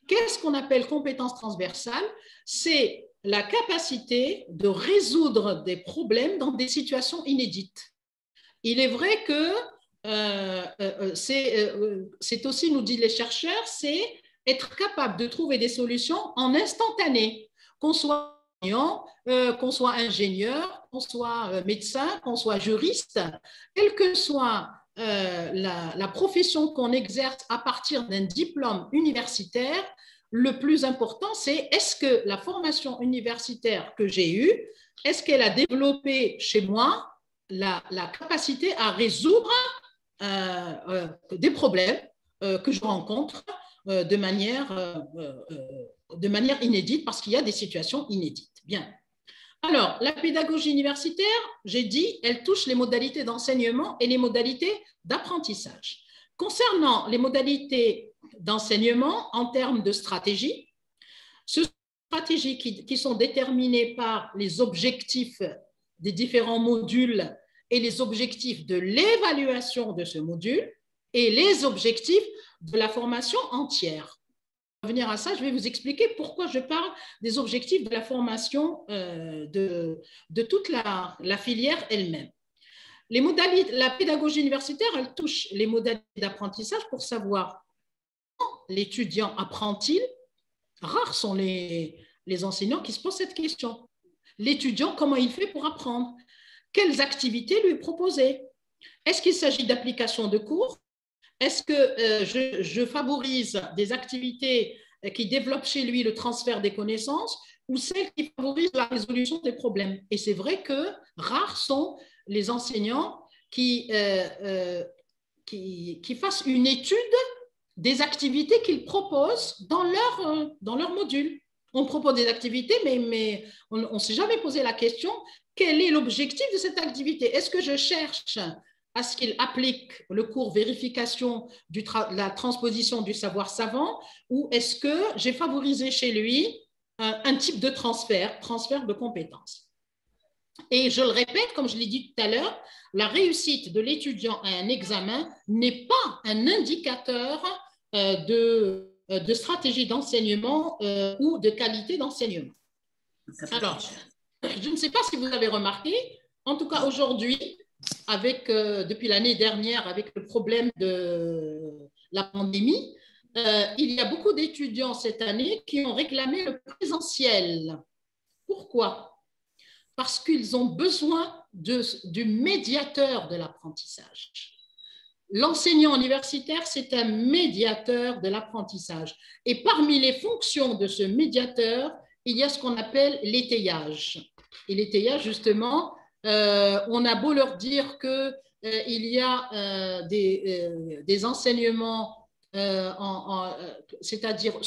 Qu'est-ce qu'on appelle compétences transversales? C'est la capacité de résoudre des problèmes dans des situations inédites. Il est vrai que c'est aussi, nous disent les chercheurs, c'est être capable de trouver des solutions en instantané, qu'on soit qu'on soit ingénieur, qu'on soit médecin, qu'on soit juriste, quelle que soit la profession qu'on exerce à partir d'un diplôme universitaire, le plus important, c'est est-ce que la formation universitaire que j'ai eue, est-ce qu'elle a développé chez moi la capacité à résoudre des problèmes que je rencontre de manière inédite, parce qu'il y a des situations inédites. Bien. Alors, la pédagogie universitaire, j'ai dit, elle touche les modalités d'enseignement et les modalités d'apprentissage. Concernant les modalités d'enseignement en termes de stratégie, ce sont des stratégies qui sont déterminées par les objectifs des différents modules et les objectifs de l'évaluation de ce module et les objectifs de la formation entière. Pour revenir à ça, je vais vous expliquer pourquoi je parle des objectifs de la formation de toute la filière elle-même. Les modalités, la pédagogie universitaire, elle touche les modalités d'apprentissage pour savoir comment l'étudiant apprend-il. Rares sont les enseignants qui se posent cette question. L'étudiant, comment il fait pour apprendre? Quelles activités lui proposer? Est-ce qu'il s'agit d'application de cours? Est-ce que je favorise des activités qui développent chez lui le transfert des connaissances ou celles qui favorisent la résolution des problèmes? Et c'est vrai que rares sont les enseignants qui fassent une étude des activités qu'ils proposent dans leur module. On propose des activités, mais on ne s'est jamais posé la question, quel est l'objectif de cette activité? Est-ce que je cherche à ce qu'il applique le cours vérification de la transposition du savoir savant, ou est-ce que j'ai favorisé chez lui un type de transfert de compétences? Et je le répète, comme je l'ai dit tout à l'heure, la réussite de l'étudiant à un examen n'est pas un indicateur de stratégie d'enseignement ou de qualité d'enseignement. Alors, je ne sais pas si vous avez remarqué, en tout cas aujourd'hui, depuis l'année dernière, avec le problème de la pandémie, il y a beaucoup d'étudiants cette année qui ont réclamé le présentiel. Pourquoi? Parce qu'ils ont besoin du médiateur de l'apprentissage. L'enseignant universitaire, c'est un médiateur de l'apprentissage. Et parmi les fonctions de ce médiateur, il y a ce qu'on appelle l'étayage. Et l'étayage, justement, on a beau leur dire qu'il y a des enseignements, c'est-à-dire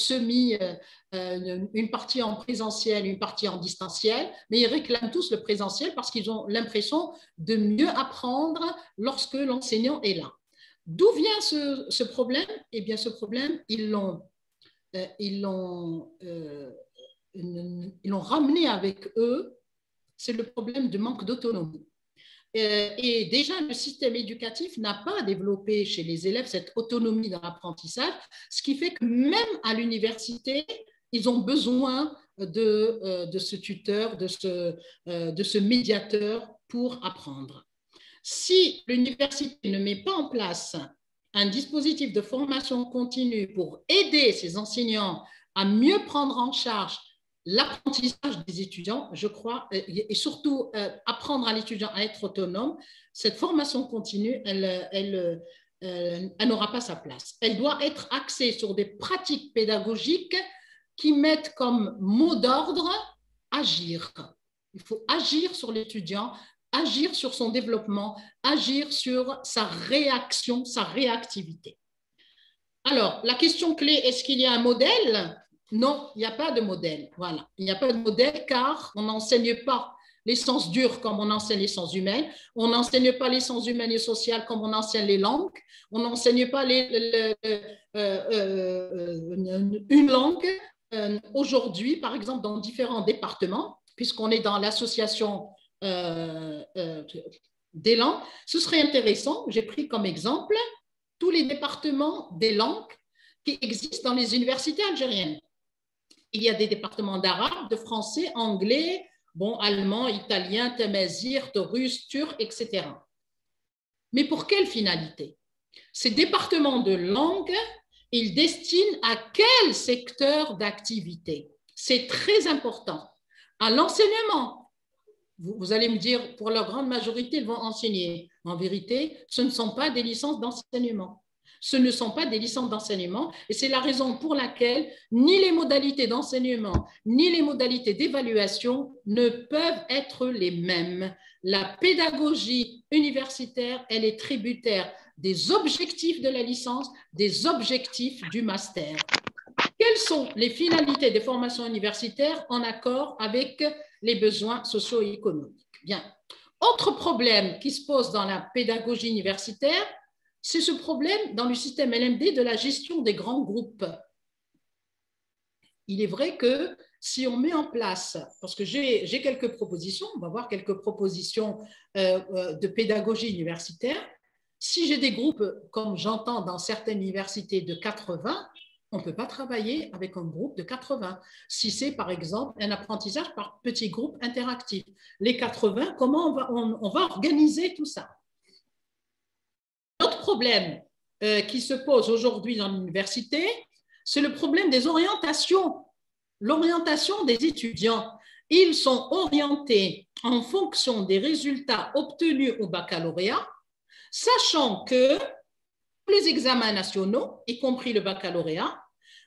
une partie en présentiel, une partie en distanciel, mais ils réclament tous le présentiel parce qu'ils ont l'impression de mieux apprendre lorsque l'enseignant est là. D'où vient ce problème? Eh bien, ce problème, ils l'ont ramené avec eux. C'est le problème de manque d'autonomie. Et déjà, le système éducatif n'a pas développé chez les élèves cette autonomie dans l'apprentissage, ce qui fait que même à l'université, ils ont besoin de ce tuteur, de ce médiateur pour apprendre. Si l'université ne met pas en place un dispositif de formation continue pour aider ces enseignants à mieux prendre en charge l'apprentissage des étudiants, je crois, et surtout apprendre à l'étudiant à être autonome, cette formation continue, elle n'aura pas sa place. Elle doit être axée sur des pratiques pédagogiques qui mettent comme mot d'ordre agir. Il faut agir sur l'étudiant, agir sur son développement, agir sur sa réaction, sa réactivité. Alors, la question clé, est-ce qu'il y a un modèle? Non, il n'y a pas de modèle. Voilà, il n'y a pas de modèle car on n'enseigne pas les sciences dures comme on enseigne les sciences humaines, on n'enseigne pas les sciences humaines et sociales comme on enseigne les langues, on n'enseigne pas une langue. Aujourd'hui, par exemple, dans différents départements, puisqu'on est dans l'association des langues, ce serait intéressant, j'ai pris comme exemple tous les départements des langues qui existent dans les universités algériennes. Il y a des départements d'arabe, de français, anglais, bon, allemand, italien, tamazight, russe, turc, etc. Mais pour quelle finalité? Ces départements de langue, ils destinent à quel secteur d'activité? C'est très important. À l'enseignement. Vous allez me dire, pour la grande majorité, ils vont enseigner. En vérité, ce ne sont pas des licences d'enseignement. Ce ne sont pas des licences d'enseignement et c'est la raison pour laquelle ni les modalités d'enseignement ni les modalités d'évaluation ne peuvent être les mêmes. La pédagogie universitaire, elle est tributaire des objectifs de la licence, des objectifs du master. Quelles sont les finalités des formations universitaires en accord avec les besoins socio-économiques? Bien. Autre problème qui se pose dans la pédagogie universitaire, c'est ce problème dans le système LMD de la gestion des grands groupes. Il est vrai que si on met en place, parce que j'ai quelques propositions, on va voir quelques propositions de pédagogie universitaire, si j'ai des groupes, comme j'entends dans certaines universités, de 80, on ne peut pas travailler avec un groupe de 80. Si c'est, par exemple, un apprentissage par petits groupes interactifs. Les 80, comment on va organiser tout ça? L'autre problème qui se pose aujourd'hui dans l'université, c'est le problème des orientations. L'orientation des étudiants. Ils sont orientés en fonction des résultats obtenus au baccalauréat, sachant que les examens nationaux, y compris le baccalauréat,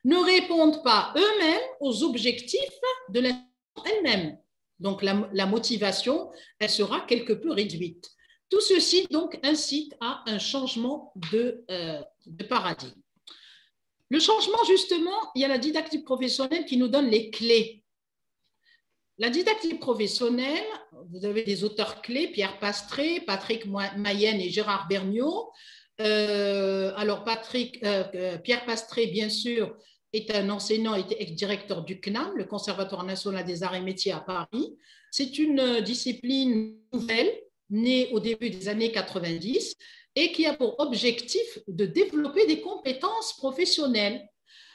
ne répondent pas eux-mêmes aux objectifs de l'institution elle-même. Donc, la motivation, elle sera quelque peu réduite. Tout ceci, donc, incite à un changement de paradigme. Le changement, justement, il y a la didactique professionnelle qui nous donne les clés. La didactique professionnelle, vous avez des auteurs clés, Pierre Pastré, Patrick Mayenne et Gérard Vergniaud. Alors, Pierre Pastré, bien sûr, est un enseignant, était ex-directeur du CNAM, le Conservatoire national des arts et métiers à Paris. C'est une discipline nouvelle, née au début des années 90 et qui a pour objectif de développer des compétences professionnelles.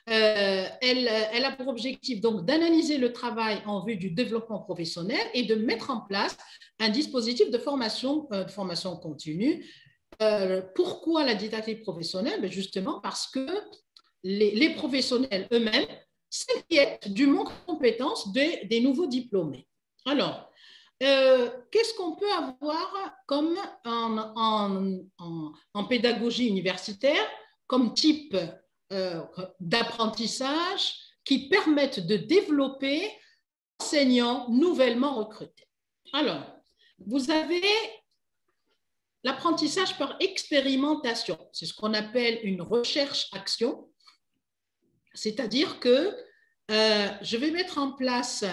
Elle a pour objectif donc d'analyser le travail en vue du développement professionnel et de mettre en place un dispositif de formation continue. Pourquoi la didactique professionnelle? Justement parce que les professionnels eux-mêmes s'inquiètent du manque de compétences des nouveaux diplômés. Alors, qu'est-ce qu'on peut avoir comme en pédagogie universitaire comme type d'apprentissage qui permettent de développer enseignants nouvellement recrutés? Alors, vous avez l'apprentissage par expérimentation. C'est ce qu'on appelle une recherche-action. C'est-à-dire que je vais mettre en place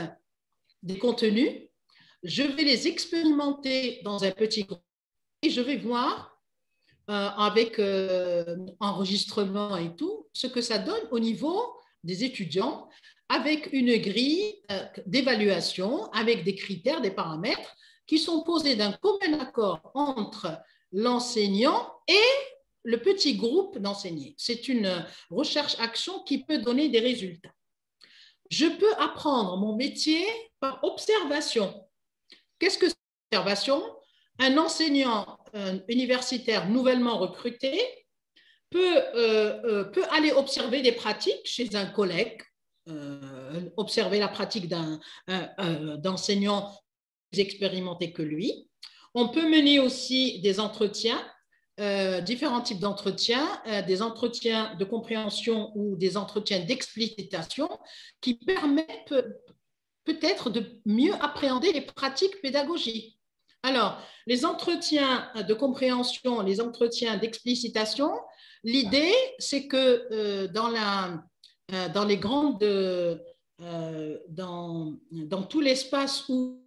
des contenus, je vais les expérimenter dans un petit groupe et je vais voir avec enregistrement et tout, ce que ça donne au niveau des étudiants avec une grille d'évaluation, avec des critères, des paramètres qui sont posées d'un commun accord entre l'enseignant et le petit groupe d'enseignants. C'est une recherche-action qui peut donner des résultats. Je peux apprendre mon métier par observation. Qu'est-ce que c'est l'observation? Un enseignant universitaire nouvellement recruté peut aller observer des pratiques chez un collègue, observer la pratique d'enseignant plus expérimenté que lui. On peut mener aussi des entretiens, différents types d'entretiens, des entretiens de compréhension ou des entretiens d'explicitation qui permettent peut-être de mieux appréhender les pratiques pédagogiques. Alors, les entretiens de compréhension, les entretiens d'explicitation, l'idée, c'est que dans les grandes, dans tout l'espace où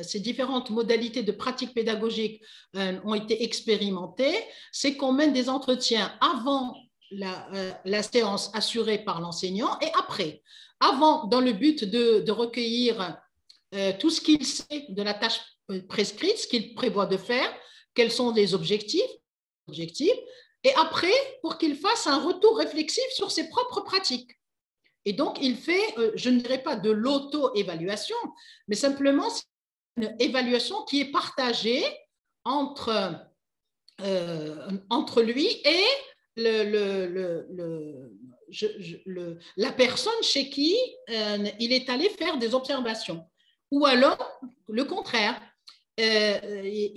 ces différentes modalités de pratique pédagogique ont été expérimentées, c'est qu'on mène des entretiens avant la séance assurée par l'enseignant et après. Avant, dans le but de recueillir tout ce qu'il sait de la tâche prescrite, ce qu'il prévoit de faire, quels sont les objectifs, et après, pour qu'il fasse un retour réflexif sur ses propres pratiques. Et donc, il fait, je ne dirais pas de l'auto-évaluation, mais simplement une évaluation qui est partagée entre lui et la personne chez qui il est allé faire des observations. Ou alors, le contraire. Lui,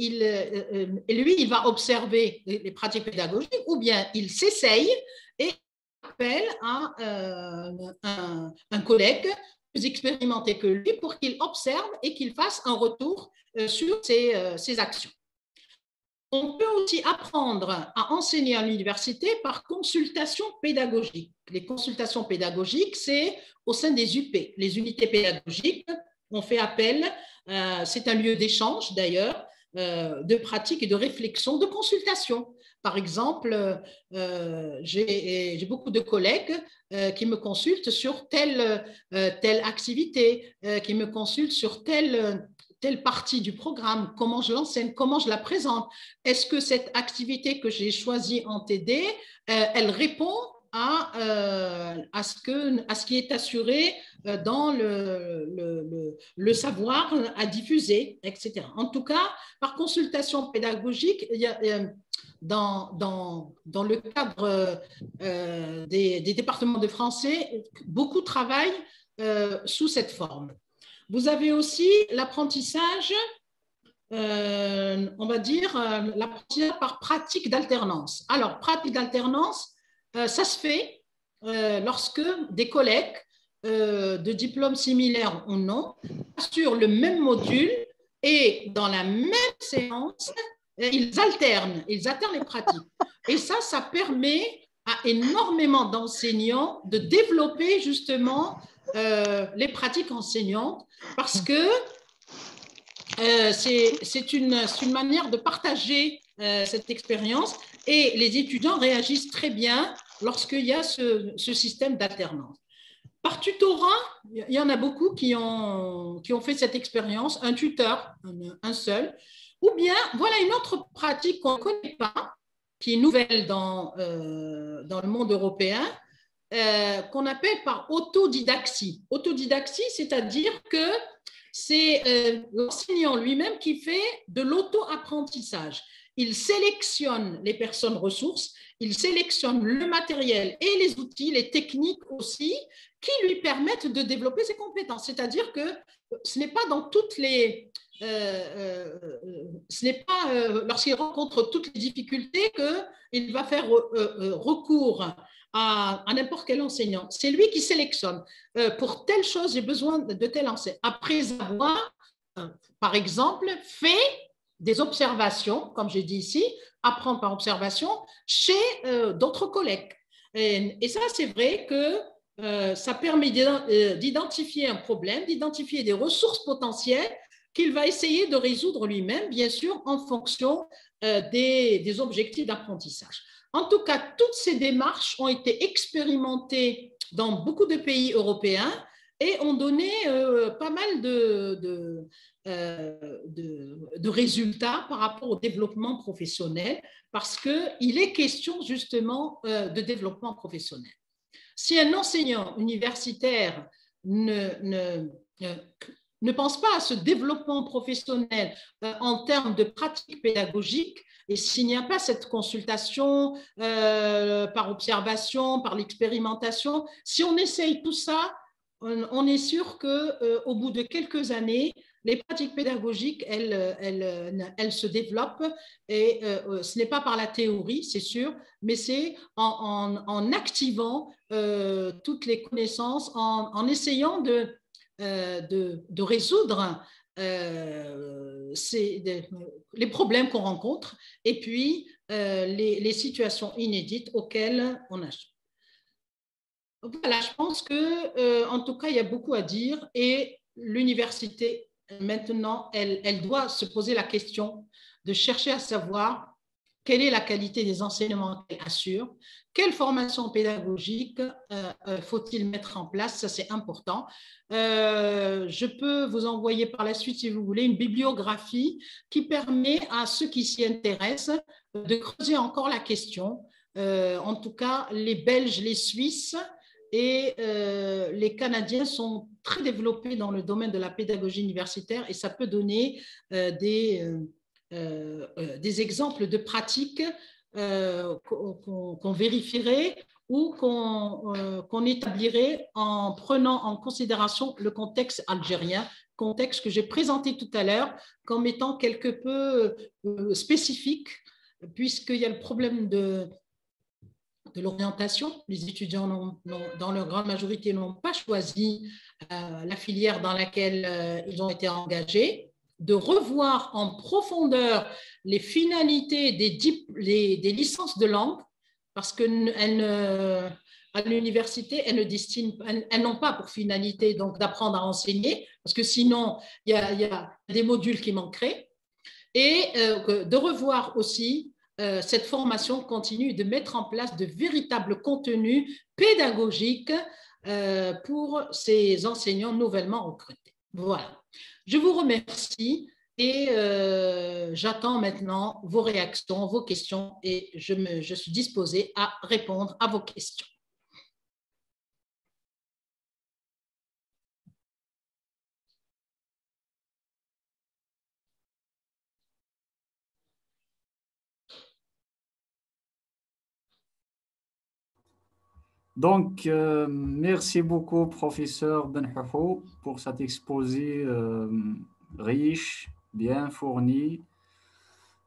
il va observer les pratiques pédagogiques, ou bien il s'essaye et appelle à un collègue plus expérimenté que lui pour qu'il observe et qu'il fasse un retour sur ses actions. On peut aussi apprendre à enseigner à l'université par consultation pédagogique. Les consultations pédagogiques, c'est au sein des UP, les unités pédagogiques. On fait appel, c'est un lieu d'échange d'ailleurs, de pratique et de réflexion, de consultation. Par exemple, j'ai beaucoup de collègues qui me consultent sur telle activité, qui me consultent sur telle partie du programme, comment je l'enseigne, comment je la présente. Est-ce que cette activité que j'ai choisie en TD, elle répond à ce qui est assuré dans le savoir à diffuser, etc. En tout cas, par consultation pédagogique, il y a, dans le cadre des départements de français, beaucoup travaillent sous cette forme. Vous avez aussi l'apprentissage, on va dire, l'apprentissage par pratique d'alternance. Alors, pratique d'alternance, ça se fait lorsque des collègues de diplômes similaires ou non assurent le même module et dans la même séance, ils alternent les pratiques. Et ça permet à énormément d'enseignants de développer justement les pratiques enseignantes parce que c'est une manière de partager cette expérience et les étudiants réagissent très bien lorsqu'il y a ce système d'alternance. Par tutorat, il y en a beaucoup qui ont fait cette expérience, un tuteur, un seul, ou bien voilà une autre pratique qu'on ne connaît pas, qui est nouvelle dans le monde européen, qu'on appelle par autodidaxie. Autodidaxie, c'est-à-dire que c'est l'enseignant lui-même qui fait de l'auto-apprentissage. Il sélectionne les personnes ressources, il sélectionne le matériel et les outils, les techniques aussi, qui lui permettent de développer ses compétences. C'est-à-dire que ce n'est pas dans toutes les... ce n'est pas lorsqu'il rencontre toutes les difficultés qu'il va faire recours à n'importe quel enseignant. C'est lui qui sélectionne. Pour telle chose, j'ai besoin de tel enseignant. Après avoir, par exemple, fait des observations, comme j'ai dit ici, apprendre par observation, chez d'autres collègues. Et ça, c'est vrai que ça permet d'identifier un problème, d'identifier des ressources potentielles qu'il va essayer de résoudre lui-même, bien sûr, en fonction des objectifs d'apprentissage. En tout cas, toutes ces démarches ont été expérimentées dans beaucoup de pays européens et ont donné pas mal de résultats par rapport au développement professionnel, parce qu'il est question justement de développement professionnel. Si un enseignant universitaire ne pense pas à ce développement professionnel en termes de pratiques pédagogiques, et s'il n'y a pas cette consultation par observation, par l'expérimentation, si on essaye tout ça, on est sûr qu'au bout de quelques années, les pratiques pédagogiques, elles se développent, et ce n'est pas par la théorie, c'est sûr, mais c'est en activant toutes les connaissances, en essayant de résoudre les problèmes qu'on rencontre, et puis les situations inédites auxquelles on a. Voilà, je pense que, en tout cas, il y a beaucoup à dire, et l'université, maintenant, elle doit se poser la question de chercher à savoir quelle est la qualité des enseignements qu'elle assure, quelle formation pédagogique faut-il mettre en place, ça c'est important. Je peux vous envoyer par la suite, si vous voulez, une bibliographie qui permet à ceux qui s'y intéressent de creuser encore la question. En tout cas, les Belges, les Suisses et les Canadiens sont très développés dans le domaine de la pédagogie universitaire, et ça peut donner des exemples de pratiques qu'on vérifierait ou qu'on établirait en prenant en considération le contexte algérien, contexte que j'ai présenté tout à l'heure comme étant quelque peu spécifique, puisqu'il y a le problème de l'orientation. Les étudiants, dans leur grande majorité, n'ont pas choisi la filière dans laquelle ils ont été engagés, de revoir en profondeur les finalités des licences de langue, parce qu'à l'université, elles n'ont pas pour finalité d'apprendre à enseigner, parce que sinon, il y a des modules qui manqueraient, et de revoir aussi cette formation continue, de mettre en place de véritables contenus pédagogiques pour ces enseignants nouvellement recrutés. Voilà. Je vous remercie, et j'attends maintenant vos réactions, vos questions, et je suis disposée à répondre à vos questions. Donc, merci beaucoup, professeur Benhoufou, pour cet exposé riche, bien fourni,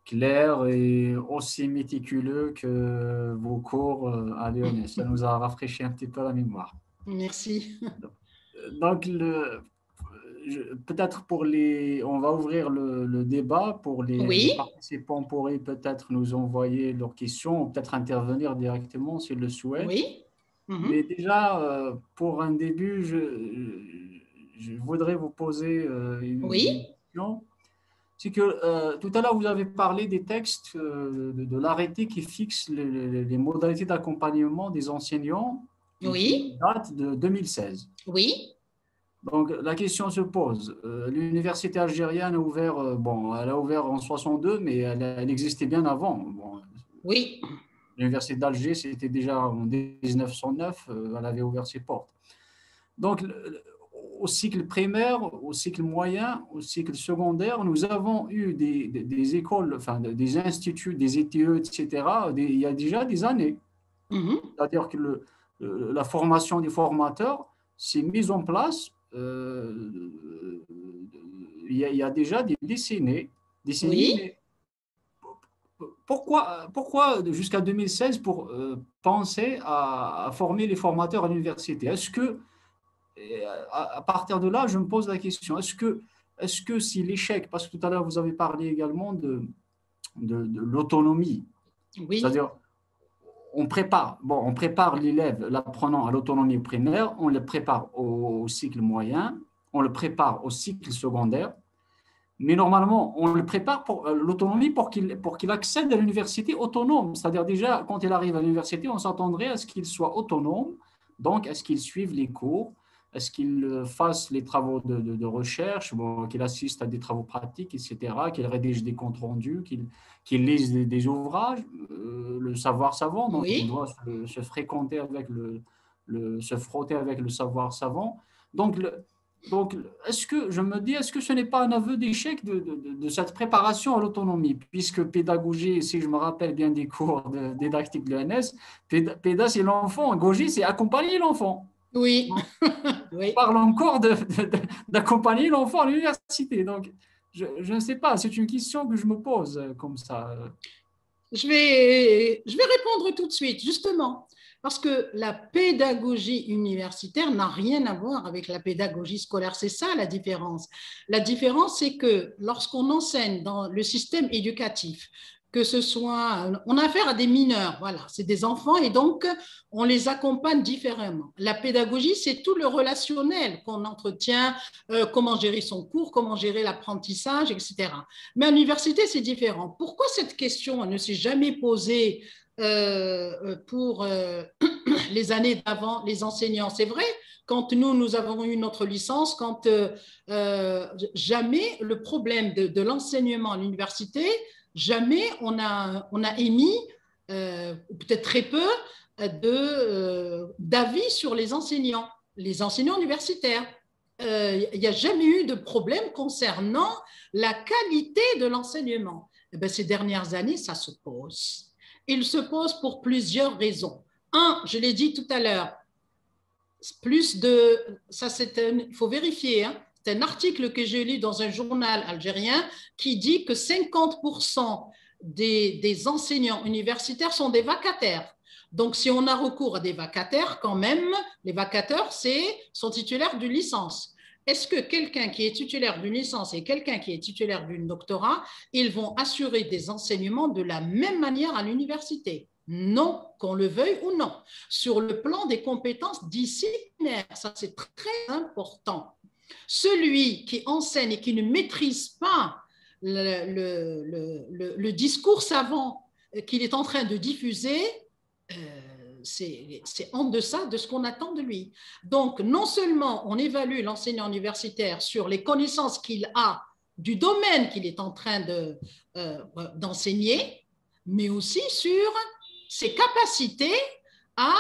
clair et aussi méticuleux que vos cours à Lyonnais. Ça nous a rafraîchi un petit peu la mémoire. Merci. Donc, peut-être on va ouvrir le débat pour les participants pourraient peut-être nous envoyer leurs questions ou peut-être intervenir directement s'ils le souhaitent. Oui. Mais déjà, pour un début, je voudrais vous poser une question. C'est que tout à l'heure, vous avez parlé des textes de l'arrêté qui fixe les modalités d'accompagnement des enseignants qui datent de 2016. Oui. Donc, la question se pose. L'université algérienne a ouvert, elle a ouvert en 62, mais elle existait bien avant. Bon, oui. L'université d'Alger, c'était déjà en 1909, elle avait ouvert ses portes. Donc, au cycle primaire, au cycle moyen, au cycle secondaire, nous avons eu des écoles, enfin des instituts, des ETE, etc., il y a déjà des années. C'est-à-dire que la formation des formateurs s'est mise en place il y a déjà des décennies. Mais pourquoi jusqu'à 2016 pour penser à former les formateurs à l'université? Est-ce que, à partir de là, je me pose la question, est-ce que si l'échec, parce que tout à l'heure vous avez parlé également de l'autonomie, c'est-à-dire on prépare l'élève, l'apprenant à l'autonomie primaire, on le prépare au cycle moyen, on le prépare au cycle secondaire, mais normalement, on le prépare pour l'autonomie pour qu'il accède à l'université autonome. C'est-à-dire déjà, quand il arrive à l'université, on s'attendrait à ce qu'il soit autonome, donc à ce qu'il suive les cours, est-ce qu'il fasse les travaux de recherche, bon, qu'il assiste à des travaux pratiques, etc., qu'il rédige des comptes rendus, qu'il lise des ouvrages, le savoir savant, donc il Oui. doit se fréquenter avec se frotter avec le savoir savant. Donc, est-ce que je me dis, est-ce que ce n'est pas un aveu d'échec de cette préparation à l'autonomie, puisque pédagogie, si je me rappelle bien des cours didactique de l'ENS, péda, c'est l'enfant, gogie, c'est accompagner l'enfant. Oui. Donc, on Oui. parle encore d'accompagner l'enfant à l'université. Donc, je ne sais pas, c'est une question que je me pose comme ça. Je vais répondre tout de suite, justement, parce que la pédagogie universitaire n'a rien à voir avec la pédagogie scolaire. C'est ça la différence. La différence, c'est que lorsqu'on enseigne dans le système éducatif, que ce soit, on a affaire à des mineurs, voilà, c'est des enfants et donc on les accompagne différemment. La pédagogie, c'est tout le relationnel qu'on entretient, comment gérer son cours, comment gérer l'apprentissage, etc. Mais à l'université, c'est différent. Pourquoi cette question ne s'est jamais posée pour les années d'avant, les enseignants? C'est vrai, quand nous avons eu notre licence, quand jamais le problème de l'enseignement à l'université, jamais on a émis, peut-être très peu, d'avis sur les enseignants universitaires. Il n'y a jamais eu de problème concernant la qualité de l'enseignement. Eh bien, ces dernières années, ça se pose. Il se pose pour plusieurs raisons. Un, je l'ai dit tout à l'heure, il faut vérifier, hein, c'est un article que j'ai lu dans un journal algérien qui dit que 50% des enseignants universitaires sont des vacataires. Donc, si on a recours à des vacataires, quand même, les vacataires sont titulaires d'une licence. Est-ce que quelqu'un qui est titulaire d'une licence et quelqu'un qui est titulaire d'une doctorat, ils vont assurer des enseignements de la même manière à l'université? Non, qu'on le veuille ou non. Sur le plan des compétences disciplinaires, ça c'est très important. Celui qui enseigne et qui ne maîtrise pas le discours savant qu'il est en train de diffuser, c'est en deçà de ce qu'on attend de lui. Donc, non seulement on évalue l'enseignant universitaire sur les connaissances qu'il a du domaine qu'il est en train d'enseigner, mais aussi sur ses capacités à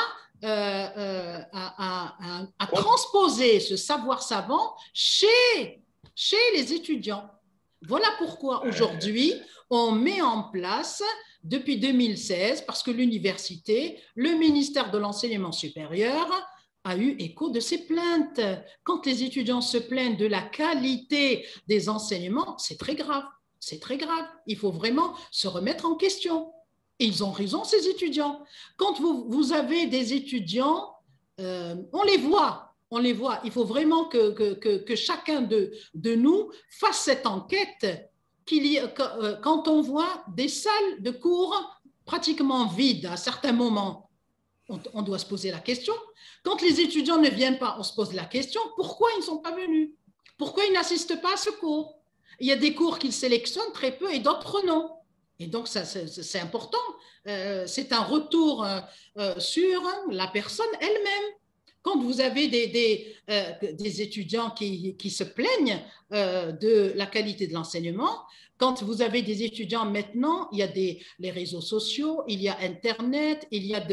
transposer ce savoir savant chez les étudiants. Voilà pourquoi aujourd'hui, on met en place, depuis 2016, parce que l'université, le ministère de l'Enseignement supérieur a eu écho de ces plaintes. Quand les étudiants se plaignent de la qualité des enseignements, c'est très grave. C'est très grave. Il faut vraiment se remettre en question. Et ils ont raison, ces étudiants. Quand vous avez des étudiants, on les voit. Il faut vraiment que chacun de nous fasse cette enquête. Quand on voit des salles de cours pratiquement vides à certains moments, on doit se poser la question. Quand les étudiants ne viennent pas, on se pose la question, pourquoi ils ne sont pas venus? Pourquoi ils n'assistent pas à ce cours? Il y a des cours qu'ils sélectionnent très peu et d'autres non. Et donc, c'est important. C'est un retour sur la personne elle-même. Quand vous avez des étudiants qui se plaignent de la qualité de l'enseignement, quand vous avez des étudiants maintenant, il y a les réseaux sociaux, il y a Internet, il y a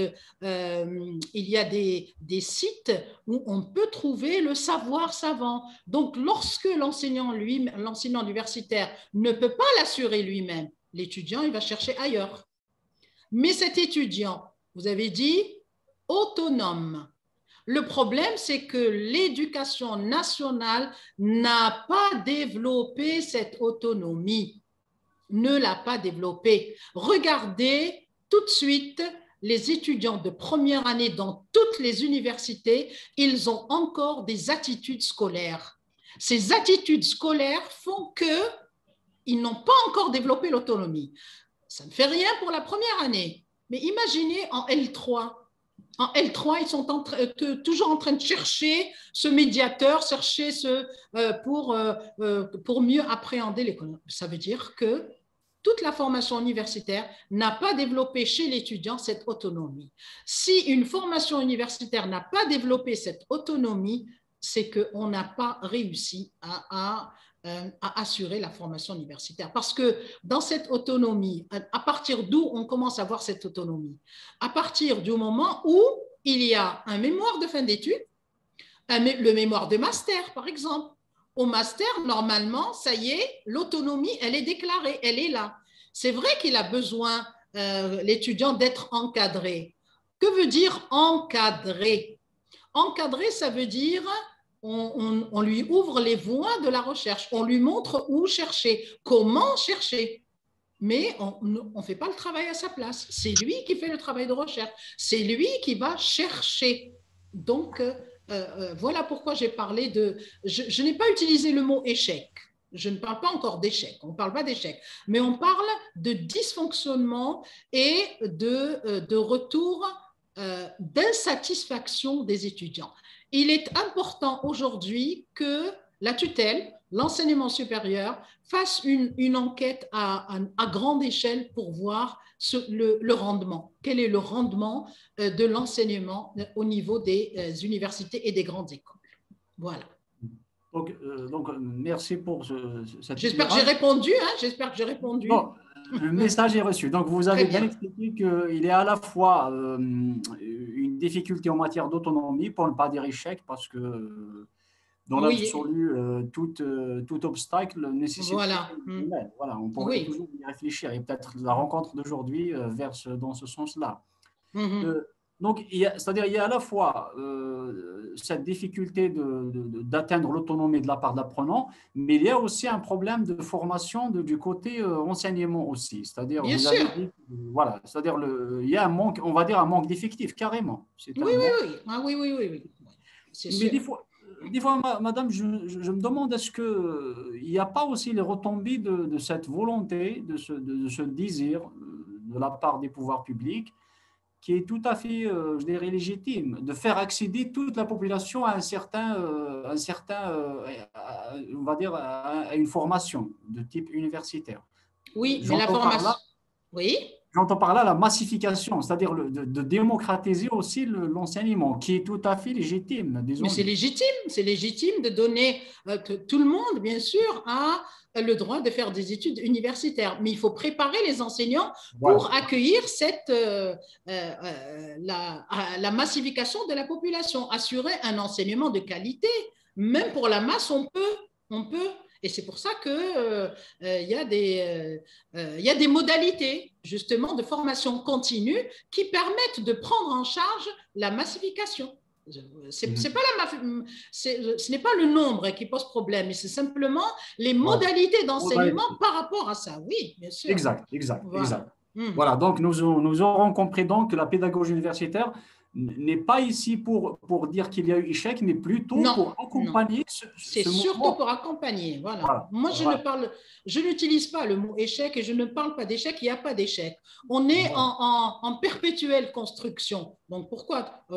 des sites où on peut trouver le savoir savant. Donc, lorsque l'enseignant universitaire ne peut pas l'assurer lui-même, l'étudiant, il va chercher ailleurs. Mais cet étudiant, vous avez dit, autonome. Le problème, c'est que l'éducation nationale n'a pas développé cette autonomie, ne l'a pas développée. Regardez tout de suite les étudiants de première année dans toutes les universités, ils ont encore des attitudes scolaires. Ces attitudes scolaires font qu'ils n'ont pas encore développé l'autonomie. Ça ne fait rien pour la première année. Mais imaginez en L3. En L3, ils sont toujours en train de chercher ce médiateur, chercher pour mieux appréhender l'économie. Ça veut dire que toute la formation universitaire n'a pas développé chez l'étudiant cette autonomie. Si une formation universitaire n'a pas développé cette autonomie, c'est qu'on n'a pas réussi à assurer la formation universitaire. Parce que dans cette autonomie, à partir d'où on commence à voir cette autonomie? À partir du moment où il y a un mémoire de fin d'études, le mémoire de master, par exemple. Au master, normalement, ça y est, l'autonomie, elle est déclarée, elle est là. C'est vrai qu'il a besoin, l'étudiant, d'être encadré. Que veut dire encadré? Encadré, ça veut dire on lui ouvre les voies de la recherche, on lui montre où chercher, comment chercher. Mais on ne fait pas le travail à sa place. C'est lui qui fait le travail de recherche. C'est lui qui va chercher. Donc, voilà pourquoi j'ai parlé de… Je n'ai pas utilisé le mot échec. Je ne parle pas encore d'échec. On ne parle pas d'échec. Mais on parle de dysfonctionnement et de retour d'insatisfaction des étudiants. Il est important aujourd'hui que la tutelle, l'enseignement supérieur, fasse une enquête à grande échelle pour voir le rendement. Quel est le rendement de l'enseignement au niveau des universités et des grandes écoles? Voilà. Donc merci pour cette J'espère que j'ai répondu. J'espère que j'ai répondu. Bon, le message est reçu. Donc, vous avez bien expliqué qu'il est à la fois une difficulté en matière d'autonomie, pour ne pas dire échec, parce que dans l'absolu, tout obstacle nécessite une aide. Voilà, on pourrait toujours y réfléchir et peut-être la rencontre d'aujourd'hui verse dans ce sens-là. Donc, c'est-à-dire il y a à la fois cette difficulté d'atteindre l'autonomie de la part de l'apprenant, mais il y a aussi un problème de formation du côté enseignement aussi. C'est-à-dire, bien sûr. Voilà, c'est-à-dire il y a un manque, on va dire un manque d'effectifs, carrément. Oui. C'est sûr. Des fois, madame, je me demande, est-ce qu'il n'y a pas aussi les retombées de cette volonté, de ce désir de la part des pouvoirs publics, qui est tout à fait, je dirais, légitime, de faire accéder toute la population à on va dire, à une formation de type universitaire. Oui, mais la formation… Oui. J'entends par là la massification, c'est-à-dire de démocratiser aussi l'enseignement, qui est tout à fait légitime. Mais c'est légitime de donner tout le monde, bien sûr, a le droit de faire des études universitaires. Mais il faut préparer les enseignants pour accueillir la massification de la population, assurer un enseignement de qualité. Même pour la masse, on peut. Et c'est pour ça qu'il y a des modalités, justement, de formation continue qui permettent de prendre en charge la massification. Ce n'est pas le nombre qui pose problème, mais c'est simplement les modalités d'enseignement par rapport à ça. Oui, bien sûr. Exact. Voilà, donc nous aurons compris donc que la pédagogie universitaire n'est pas ici pour dire qu'il y a eu échec, mais plutôt pour accompagner c'est surtout pour accompagner. Voilà. Moi, je n'utilise pas le mot échec et je ne parle pas d'échec, il n'y a pas d'échec. On est en perpétuelle construction. Donc, pourquoi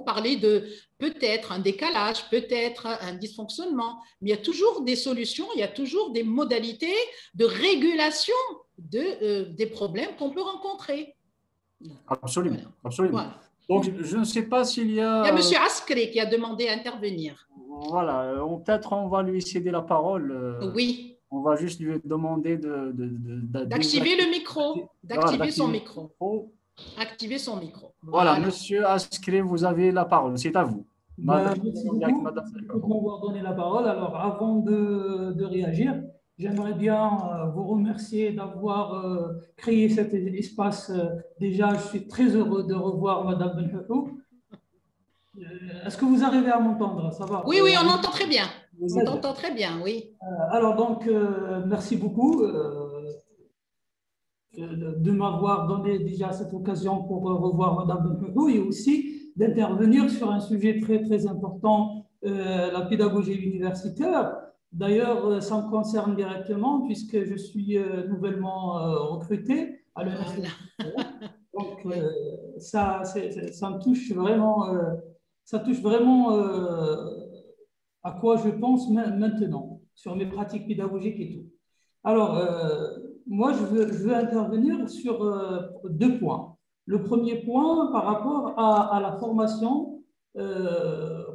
parler de peut-être un décalage, peut-être un dysfonctionnement, mais il y a toujours des solutions, il y a toujours des modalités de régulation des problèmes qu'on peut rencontrer. Absolument. Voilà. Donc, je ne sais pas s'il y a… Il y a M. Askri qui a demandé à intervenir. Voilà, peut-être on va lui céder la parole. Oui. On va juste lui demander d'activer le micro, d'activer son micro. Activer son micro. Voilà, Monsieur Askri, vous avez la parole, c'est à vous. Merci beaucoup de m'avoir donné la parole. Alors, avant de réagir, j'aimerais bien vous remercier d'avoir créé cet espace. Déjà, je suis très heureux de revoir Madame Benhouhou. Est-ce que vous arrivez à m'entendre? Ça va? Oui, on entend très bien. On t'entend très bien, oui. Alors, donc, merci beaucoup de m'avoir donné déjà cette occasion pour revoir Madame Benhouhou et aussi d'intervenir sur un sujet très, très important, la pédagogie universitaire. D'ailleurs, ça me concerne directement puisque je suis nouvellement recruté à l'université. Donc, ça me touche vraiment, à quoi je pense maintenant sur mes pratiques pédagogiques et tout. Alors, moi, je veux intervenir sur 2 points. Le premier point par rapport à la formation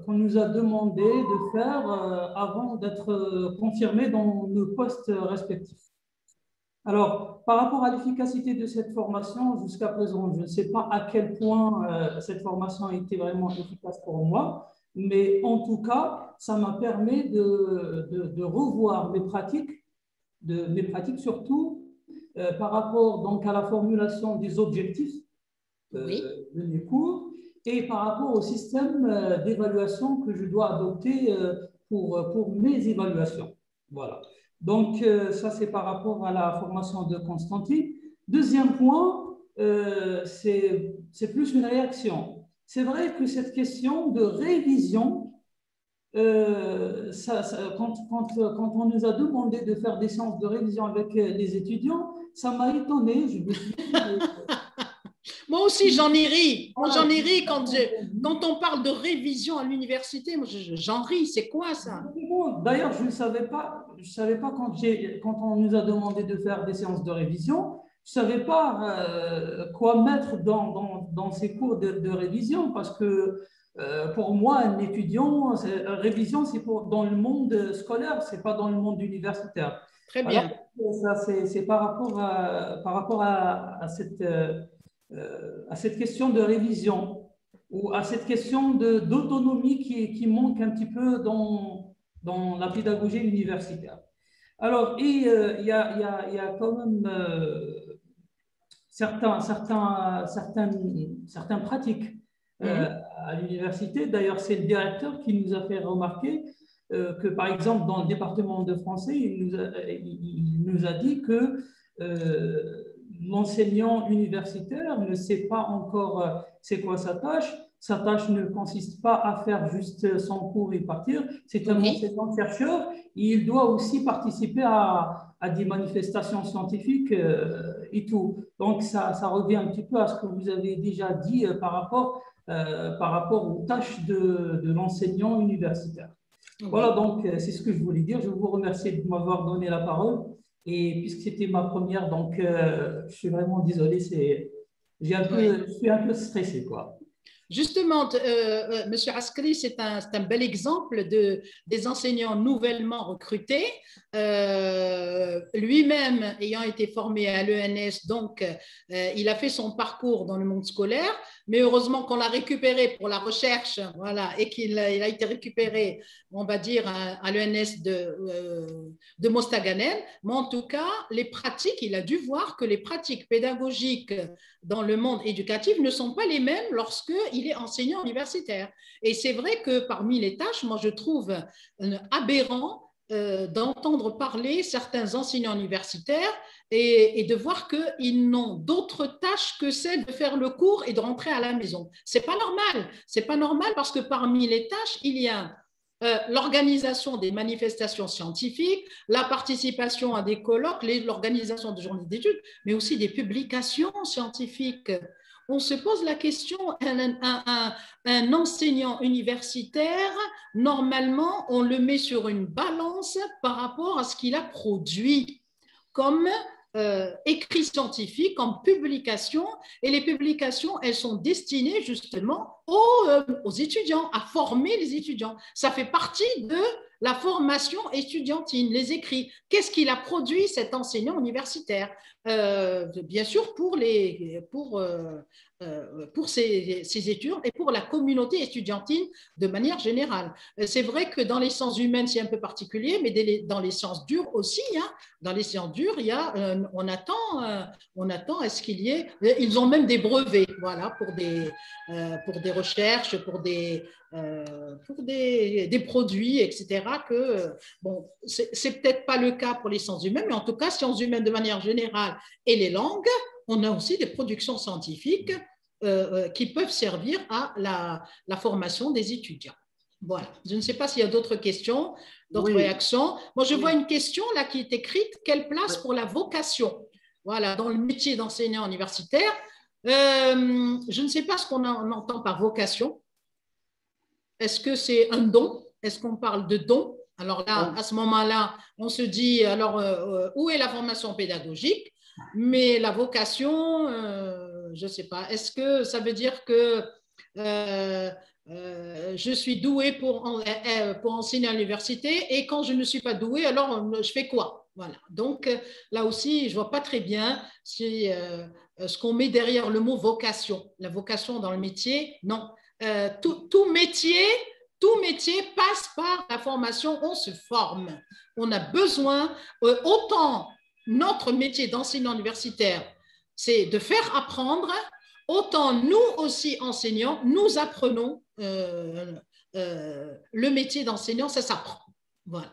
qu'on nous a demandé de faire avant d'être confirmés dans nos postes respectifs. Alors, par rapport à l'efficacité de cette formation, jusqu'à présent, je ne sais pas à quel point cette formation a été vraiment efficace pour moi, mais en tout cas, ça m'a permis de revoir mes pratiques surtout par rapport donc, à la formulation des objectifs de mes cours et par rapport au système d'évaluation que je dois adopter pour mes évaluations. Voilà. Donc, ça, c'est par rapport à la formation de Constantine. Deuxième point, c'est plus une réaction. C'est vrai que cette question de révision, quand on nous a demandé de faire des séances de révision avec les étudiants, ça m'a étonné. Je me suis dit, moi aussi, j'en ai ri. Moi, j'en ai ri quand on parle de révision à l'université. Moi, j'en ris. C'est quoi ça? D'ailleurs, je ne savais pas, quand on nous a demandé de faire des séances de révision, je ne savais pas quoi mettre dans ces cours de révision parce que pour moi, un étudiant, révision, c'est dans le monde scolaire, ce n'est pas dans le monde universitaire. Très bien. Alors, ça, c'est par rapport à cette question de révision ou à cette question d'autonomie qui manque un petit peu dans la pédagogie universitaire. Alors, il y a quand même certaines pratiques à l'université. D'ailleurs, c'est le directeur qui nous a fait remarquer que, par exemple, dans le département de français, il nous a dit que l'enseignant universitaire ne sait pas encore c'est quoi sa tâche. Sa tâche ne consiste pas à faire juste son cours et partir. C'est un enseignant-chercheur et il doit aussi participer à des manifestations scientifiques et tout. Donc, ça revient un petit peu à ce que vous avez déjà dit par rapport aux tâches de l'enseignant universitaire. Voilà, donc c'est ce que je voulais dire. Je vous remercie de m'avoir donné la parole. Et puisque c'était ma première, donc je suis vraiment désolé, je suis un peu stressé, quoi. Justement, Monsieur Askari, c'est un bel exemple des enseignants nouvellement recrutés. Lui-même ayant été formé à l'ENS, donc il a fait son parcours dans le monde scolaire, mais heureusement qu'on l'a récupéré pour la recherche, voilà, et qu'il a été récupéré, on va dire, à l'ENS de Mostaganem. Mais en tout cas, les pratiques, il a dû voir que les pratiques pédagogiques dans le monde éducatif ne sont pas les mêmes lorsqu'il est enseignant universitaire. Et c'est vrai que parmi les tâches, moi je trouve aberrant d'entendre parler certains enseignants universitaires et de voir qu'ils n'ont d'autres tâches que celle de faire le cours et de rentrer à la maison. C'est pas normal. C'est pas normal parce que parmi les tâches, il y a l'organisation des manifestations scientifiques, la participation à des colloques, l'organisation de journées d'études, mais aussi des publications scientifiques. On se pose la question, un enseignant universitaire, normalement, on le met sur une balance par rapport à ce qu'il a produit comme écrit scientifique, comme publication, et les publications, elles sont destinées justement aux étudiants, à former les étudiants. Ça fait partie de la formation étudiantine, les écrits. Qu'est-ce qu'il a produit, cet enseignant universitaire? Bien sûr, pour ses étudiants et pour la communauté étudiantine de manière générale. C'est vrai que dans les sciences humaines, c'est un peu particulier, mais dans les sciences dures aussi, hein, dans les sciences dures, il y a, on attend à ce qu'il y ait, ils ont même des brevets, voilà, pour des recherches, pour des produits, etc. Que, bon, c'est peut-être pas le cas pour les sciences humaines, mais en tout cas, sciences humaines de manière générale et les langues, on a aussi des productions scientifiques qui peuvent servir à la formation des étudiants. Voilà. Je ne sais pas s'il y a d'autres questions, d'autres réactions. Moi, je vois une question là qui est écrite. Quelle place pour la vocation? Voilà, dans le métier d'enseignant universitaire. Je ne sais pas ce qu'on entend par vocation. Est-ce que c'est un don? Est-ce qu'on parle de don? Alors là, à ce moment-là, on se dit, alors, où est la formation pédagogique? Mais la vocation, je ne sais pas. Est-ce que ça veut dire que je suis douée pour enseigner à l'université et quand je ne suis pas douée, alors je fais quoi? Voilà. Donc, là aussi, je ne vois pas très bien ce qu'on met derrière le mot vocation. La vocation dans le métier, non. Tout métier passe par la formation, on se forme. On a besoin, autant notre métier d'enseignant universitaire, c'est de faire apprendre, autant nous aussi enseignants, nous apprenons le métier d'enseignant, ça s'apprend. Voilà.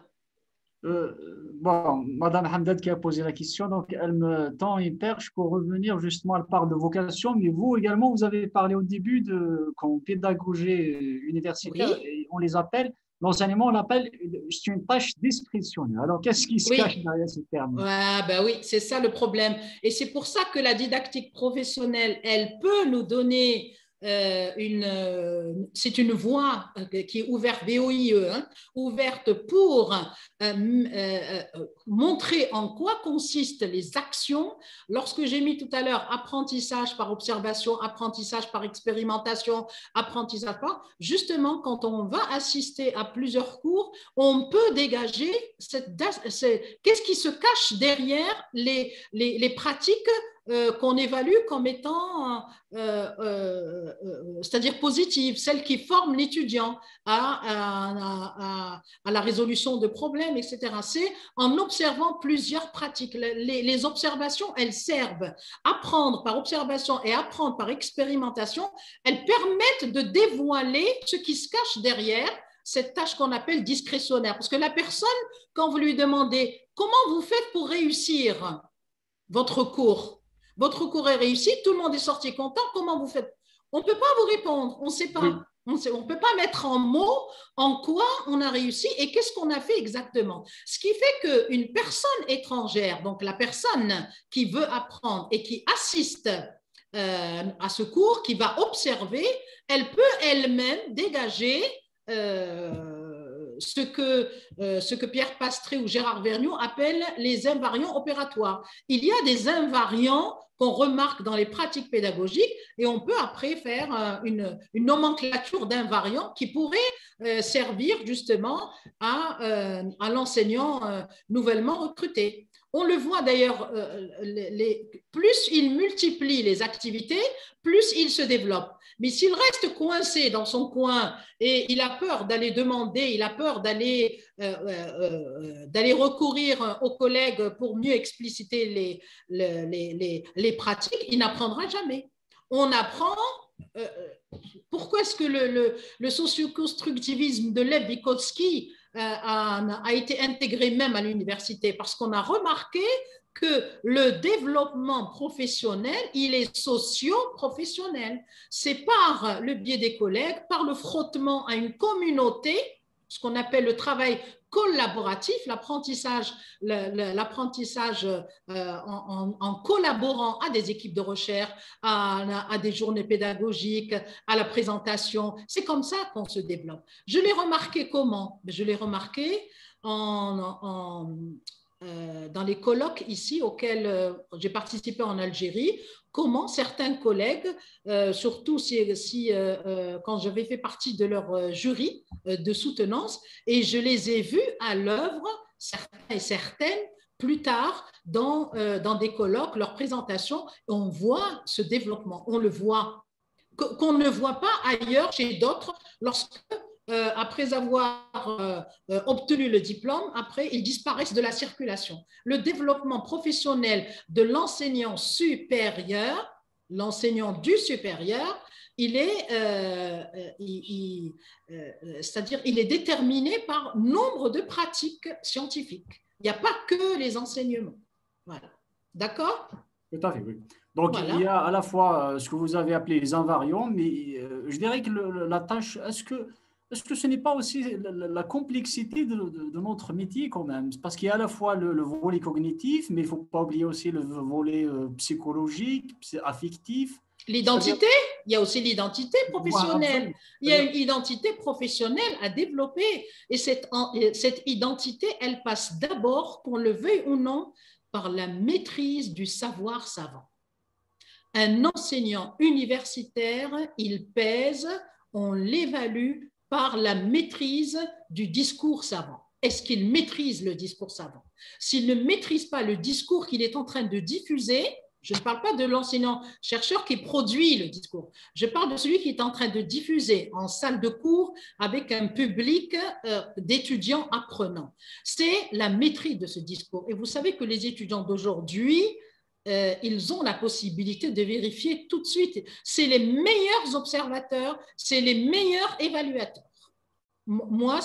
Bon, Madame Hamdad qui a posé la question, donc elle me tend une perche pour revenir justement, elle parle de vocation, mais vous également, vous avez parlé au début de quand pédagogie universitaire, Oui. et on les appelle, l'enseignement, on l'appelle, c'est une tâche discrétionnaire. Alors, qu'est-ce qui se cache derrière ce terme? Ben oui, c'est ça le problème. Et c'est pour ça que la didactique professionnelle, elle peut nous donner c'est une voie qui est ouverte, VOIE, hein, ouverte pour montrer en quoi consistent les actions. Lorsque j'ai mis tout à l'heure apprentissage par observation, apprentissage par expérimentation, apprentissage par, justement, quand on va assister à plusieurs cours, on peut dégager qu'est-ce qui se cache derrière les pratiques qu'on évalue comme étant, c'est-à-dire positives, celles qui forment l'étudiant à la résolution de problèmes, etc. C'est en observant plusieurs pratiques. Les observations, elles servent. Apprendre par observation et apprendre par expérimentation, elles permettent de dévoiler ce qui se cache derrière cette tâche qu'on appelle discrétionnaire. Parce que la personne, quand vous lui demandez comment vous faites pour réussir votre cours est réussi, tout le monde est sorti content, comment vous faites? On ne peut pas vous répondre, on ne sait pas. On ne peut pas mettre en mots en quoi on a réussi et qu'est-ce qu'on a fait exactement. Ce qui fait qu'une personne étrangère, donc la personne qui veut apprendre et qui assiste à ce cours, qui va observer, elle peut elle-même dégager ce que Pierre Pastré ou Gérard Vergniaud appellent les invariants opératoires. Il y a des invariants qu'on remarque dans les pratiques pédagogiques et on peut après faire une nomenclature d'invariants qui pourrait servir justement à l'enseignant nouvellement recruté. On le voit d'ailleurs, plus il multiplie les activités, plus il se développe. Mais s'il reste coincé dans son coin et il a peur d'aller demander, il a peur d'aller recourir aux collègues pour mieux expliciter les pratiques, il n'apprendra jamais. On apprend. Pourquoi est-ce que le socio-constructivisme de Lev Vygotsky a été intégré même à l'université? Parce qu'on a remarqué que le développement professionnel, il est socio-professionnel. C'est par le biais des collègues, par le frottement à une communauté, ce qu'on appelle le travail collaboratif, l'apprentissage en collaborant à des équipes de recherche, à des journées pédagogiques, à la présentation. C'est comme ça qu'on se développe. Je l'ai remarqué comment? Je l'ai remarqué dans les colloques ici auxquels j'ai participé en Algérie, comment certains collègues, surtout quand j'avais fait partie de leur jury de soutenance, et je les ai vus à l'œuvre, certains et certaines, plus tard dans des colloques, leurs présentations, on voit ce développement, on le voit, qu'on ne voit pas ailleurs chez d'autres lorsque après avoir obtenu le diplôme, après, ils disparaissent de la circulation. Le développement professionnel de l'enseignant supérieur, l'enseignant du supérieur, c'est-à-dire il est déterminé par nombre de pratiques scientifiques. Il n'y a pas que les enseignements. Voilà. D'accord? Tout à fait, oui. Donc, voilà. Il y a à la fois ce que vous avez appelé les invariants, mais je dirais que la tâche, est-ce que ce n'est pas aussi la complexité de notre métier quand même? Parce qu'il y a à la fois le volet cognitif, mais il ne faut pas oublier aussi le volet psychologique, affectif. L'identité, il y a aussi l'identité professionnelle. Il y a une identité professionnelle à développer. Et cette identité, elle passe d'abord, qu'on le veuille ou non, par la maîtrise du savoir savant. Un enseignant universitaire, il pèse on l'évalue par la maîtrise du discours savant. Est-ce qu'il maîtrise le discours savant? S'il ne maîtrise pas le discours qu'il est en train de diffuser, je ne parle pas de l'enseignant-chercheur qui produit le discours, je parle de celui qui est en train de diffuser en salle de cours avec un public d'étudiants apprenants. C'est la maîtrise de ce discours. Et vous savez que les étudiants d'aujourd'hui, ils ont la possibilité de vérifier tout de suite. C'est les meilleurs observateurs, c'est les meilleurs évaluateurs. Moi,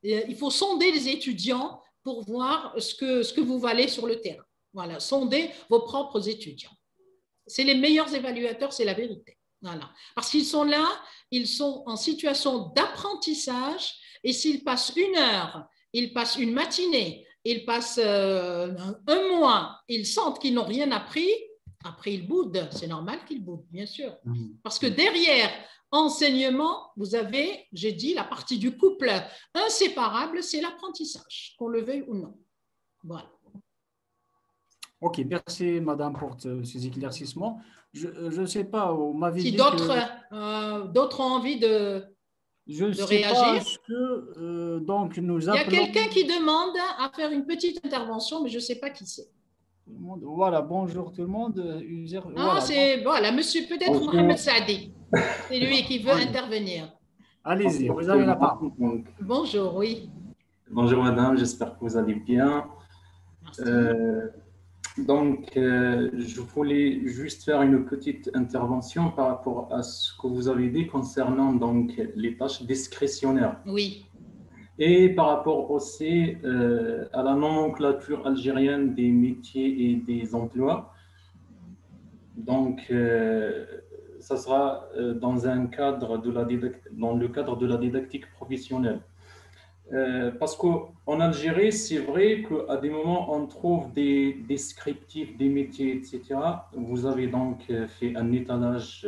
il faut sonder les étudiants pour voir ce que vous valez sur le terrain. Voilà, sondez vos propres étudiants. C'est les meilleurs évaluateurs, c'est la vérité. Voilà. Parce qu'ils sont là, ils sont en situation d'apprentissage et s'ils passent 1 heure, ils passent une matinée, ils passent 1 mois, ils sentent qu'ils n'ont rien appris, après ils boudent. C'est normal qu'ils boudent, bien sûr. Parce que derrière enseignement, vous avez, j'ai dit, la partie du couple inséparable, c'est l'apprentissage, qu'on le veuille ou non. Voilà. Ok, merci Madame pour ces éclaircissements. Je ne sais pas, vous m'avez si dit d'autres ont envie de réagir. Donc nous Il y a quelqu'un qui demande à faire une petite intervention, mais je ne sais pas qui c'est. Voilà, bonjour tout le monde. Voilà, c'est voilà, monsieur peut-être Mohamed Saadi. C'est lui qui veut intervenir. Allez-y, vous avez la parole. Bonjour, oui. Bonjour madame, j'espère que vous allez bien. Je voulais juste faire une petite intervention par rapport à ce que vous avez dit concernant donc, les tâches discrétionnaires. Oui. Et par rapport aussi à la nomenclature algérienne des métiers et des emplois. Donc, ça sera dans le cadre de la didactique professionnelle. Parce qu'en Algérie, c'est vrai qu'à des moments, on trouve des descriptifs des métiers, etc. Vous avez donc fait un étalage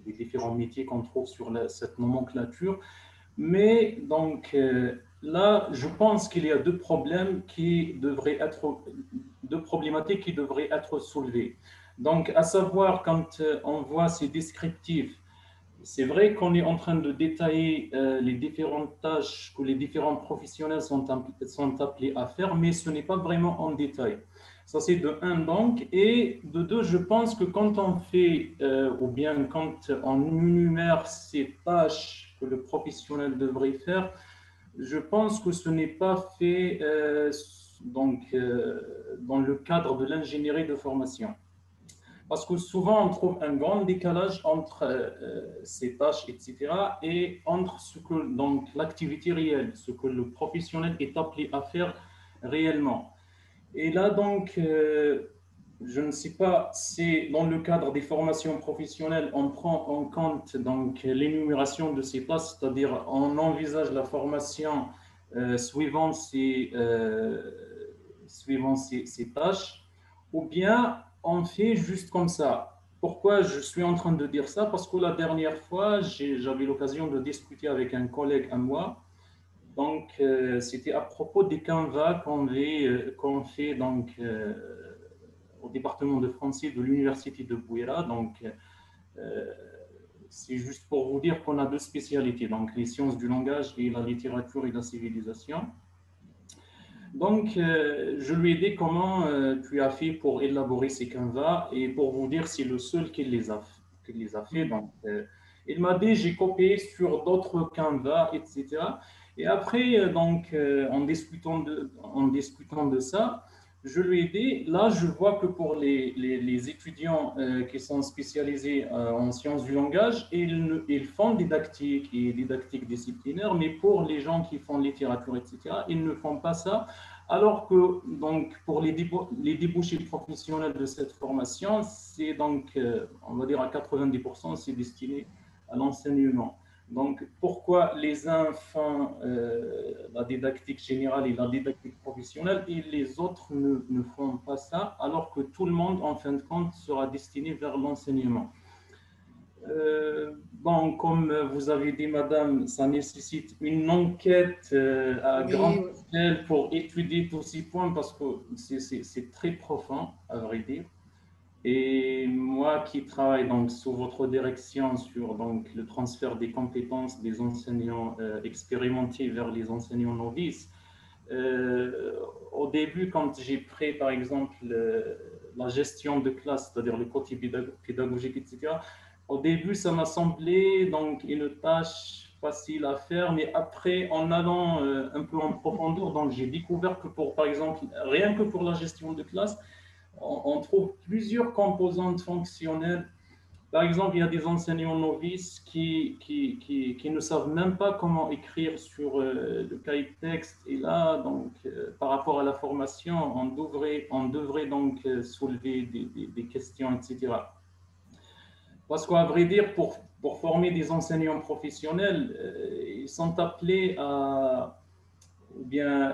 des différents métiers qu'on trouve sur cette nomenclature. Mais donc là, je pense qu'il y a deux problématiques qui devraient être soulevées. Donc, à savoir, quand on voit ces descriptifs, c'est vrai qu'on est en train de détailler les différentes tâches que les différents professionnels sont appelés à faire, mais ce n'est pas vraiment en détail. Ça, c'est de un donc. Et de deux, je pense que quand on fait, ou bien quand on énumère ces tâches que le professionnel devrait faire, je pense que ce n'est pas fait dans le cadre de l'ingénierie de formation. Parce que souvent, on trouve un grand décalage entre ces tâches, etc., et entre l'activité réelle, ce que le professionnel est appelé à faire réellement. Et là, donc, je ne sais pas si dans le cadre des formations professionnelles, on prend en compte l'énumération de ces tâches, c'est-à-dire on envisage la formation suivant ces tâches, ou bien on fait juste comme ça. Pourquoi je suis en train de dire ça? Parce que la dernière fois, j'avais l'occasion de discuter avec un collègue à moi. Donc, c'était à propos des canevas qu'on fait au département de français de l'université de Bouira. Donc, c'est juste pour vous dire qu'on a deux spécialités, donc les sciences du langage et la littérature et la civilisation. Donc, je lui ai dit comment tu as fait pour élaborer ces canevas et pour vous dire c'est le seul qui les a fait. Donc, il m'a dit j'ai copié sur d'autres canevas, etc. Et après, en discutant de ça, je lui ai dit, là, je vois que pour les étudiants qui sont spécialisés en sciences du langage, ils font didactique et didactique disciplinaire, mais pour les gens qui font littérature, etc., ils ne font pas ça. Alors que pour les débouchés professionnels de cette formation, c'est on va dire à 90%, c'est destiné à l'enseignement. Donc, pourquoi les uns font la didactique générale et la didactique professionnelle et les autres ne font pas ça, alors que tout le monde, en fin de compte, sera destiné vers l'enseignement. Comme vous avez dit, madame, ça nécessite une enquête à grande échelle pour étudier tous ces points parce que c'est très profond, à vrai dire. Et moi qui travaille donc sous votre direction sur donc, le transfert des compétences des enseignants expérimentés vers les enseignants novices, au début, quand j'ai pris par exemple la gestion de classe, c'est-à-dire le côté pédagogique, etc., au début, ça m'a semblé donc une tâche facile à faire, mais après, en allant un peu en profondeur, donc j'ai découvert que pour, par exemple, rien que pour la gestion de classe, on trouve plusieurs composantes fonctionnelles. Par exemple, il y a des enseignants novices qui ne savent même pas comment écrire sur le cahier de texte. Et là, donc, par rapport à la formation, on devrait donc soulever des questions, etc. Parce qu'à vrai dire, pour former des enseignants professionnels, ils sont appelés à, ou bien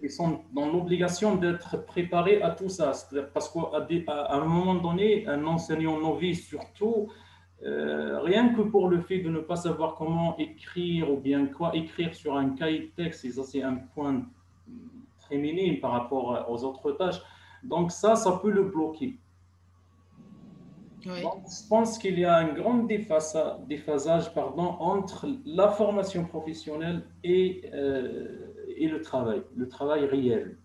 ils sont dans l'obligation d'être préparés à tout ça. Parce qu'à un moment donné, un enseignant novice surtout, rien que pour le fait de ne pas savoir comment écrire ou bien quoi écrire sur un cahier de texte, et ça c'est un point très minime par rapport aux autres tâches, donc ça peut le bloquer. Oui. Donc, je pense qu'il y a un grand déphasage entre la formation professionnelle et le travail réel.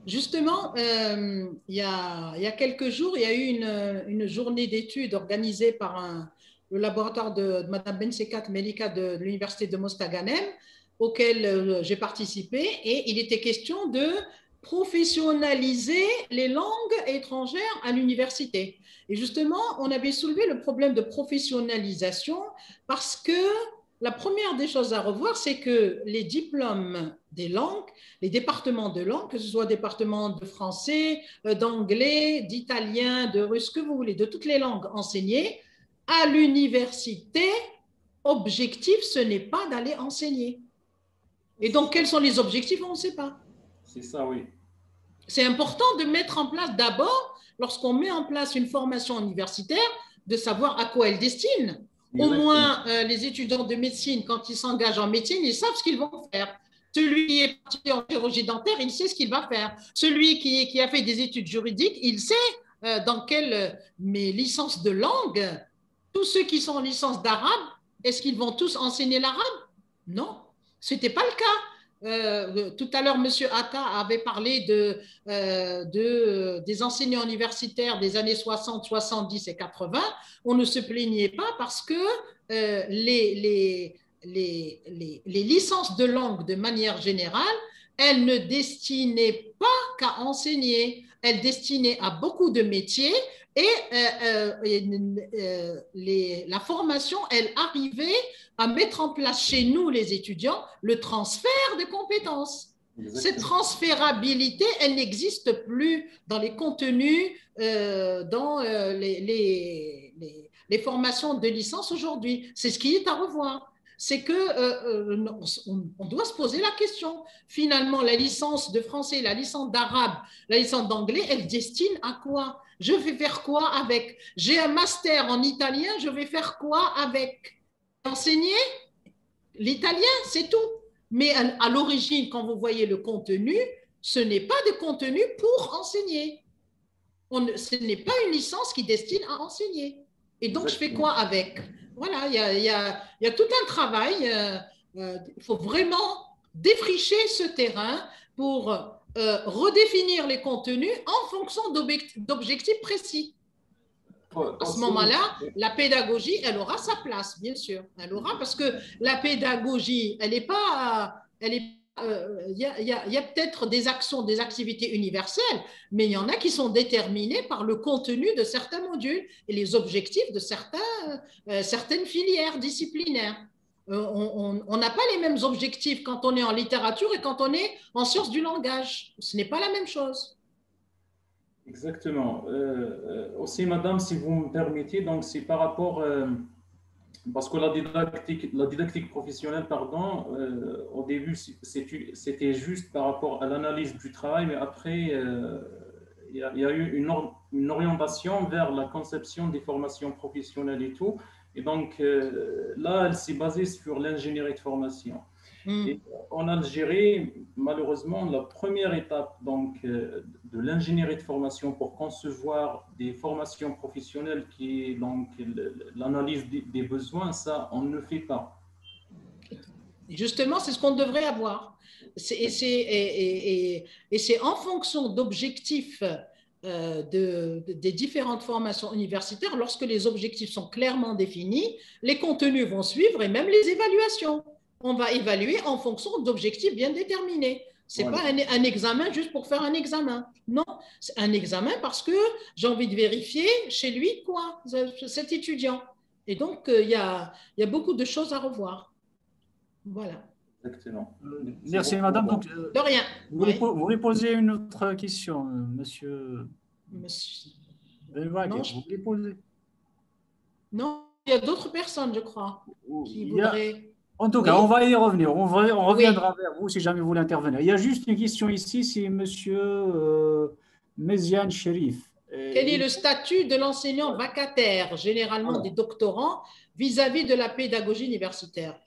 Justement, il y a quelques jours, il y a eu une journée d'études organisée par le laboratoire de Mme Bensekat Melika de l'Université de Mostaganem, auquel j'ai participé, et il était question de professionnaliser les langues étrangères à l'université. Et justement, on avait soulevé le problème de professionnalisation parce que la première des choses à revoir, c'est que les diplômes des langues, les départements de langue, que ce soit département de français, d'anglais, d'italien, de russe, que vous voulez, de toutes les langues enseignées, à l'université, objectif, ce n'est pas d'aller enseigner. Et donc, quels sont les objectifs? On ne sait pas. C'est ça, oui. C'est important de mettre en place d'abord, lorsqu'on met en place une formation universitaire, de savoir à quoi elle destine. Exactement. Au moins, les étudiants de médecine, quand ils s'engagent en médecine, ils savent ce qu'ils vont faire. Celui qui est parti en chirurgie dentaire, il sait ce qu'il va faire. Celui qui a fait des études juridiques, il sait dans quelle licence de langue. Tous ceux qui sont en licence d'arabe, est-ce qu'ils vont tous enseigner l'arabe? Non, ce n'était pas le cas. Tout à l'heure, M. Atta avait parlé des enseignants universitaires des années 60, 70 et 80. On ne se plaignait pas parce que les licences de langue, de manière générale, elles ne destinaient pas qu'à enseigner. Elles destinaient à beaucoup de métiers et la formation, elle arrivait à mettre en place chez nous, les étudiants, le transfert de compétences. Exactement. Cette transférabilité, elle n'existe plus dans les contenus, dans les formations de licence aujourd'hui. C'est ce qui est à revoir. C'est qu'on doit se poser la question. Finalement, la licence de français, la licence d'arabe, la licence d'anglais, elle destine à quoi? Je vais faire quoi avec? J'ai un master en italien, je vais faire quoi avec? Enseigner l'italien, c'est tout. Mais à l'origine, quand vous voyez le contenu, ce n'est pas de contenu pour enseigner. Ce n'est pas une licence qui destine à enseigner. Et donc, je fais quoi avec? Voilà, il y a tout un travail. Il faut vraiment défricher ce terrain pour redéfinir les contenus en fonction d'objectifs précis. À ce moment-là, la pédagogie, elle aura sa place, bien sûr. Elle aura, parce que la pédagogie, elle n'est pas... il y a peut-être des actions, des activités universelles, mais il y en a qui sont déterminées par le contenu de certains modules et les objectifs de certaines filières disciplinaires. On n'a pas les mêmes objectifs quand on est en littérature et quand on est en sciences du langage. Ce n'est pas la même chose. Exactement. Aussi, madame, si vous me permettez, donc c'est par rapport, parce que la didactique professionnelle, pardon, au début, c'était juste par rapport à l'analyse du travail, mais après, il y a eu une orientation vers la conception des formations professionnelles et tout. Et donc, là, elle s'est basée sur l'ingénierie de formation. Et en Algérie, malheureusement, la première étape donc, de l'ingénierie de formation pour concevoir des formations professionnelles qui est donc l'analyse des besoins, ça, on ne le fait pas. Justement, c'est ce qu'on devrait avoir. Et c'est en fonction d'objectifs des différentes formations universitaires, lorsque les objectifs sont clairement définis, les contenus vont suivre et même les évaluations. On va évaluer en fonction d'objectifs bien déterminés. Ce n'est pas un examen juste pour faire un examen. Non, c'est un examen parce que j'ai envie de vérifier chez lui quoi, cet étudiant. Et donc, il y a beaucoup de choses à revoir. Voilà. Exactement. Merci, madame. Donc, de rien. Vous voulez poser une autre question, monsieur? Non, vous voulez poser? Non, il y a d'autres personnes, je crois, qui voudraient… En tout cas, on va y revenir. On reviendra vers vous si jamais vous voulez intervenir. Il y a juste une question ici, c'est monsieur Méziane Chérif. Quel est le statut de l'enseignant vacataire, généralement des doctorants, vis-à-vis de la pédagogie universitaire?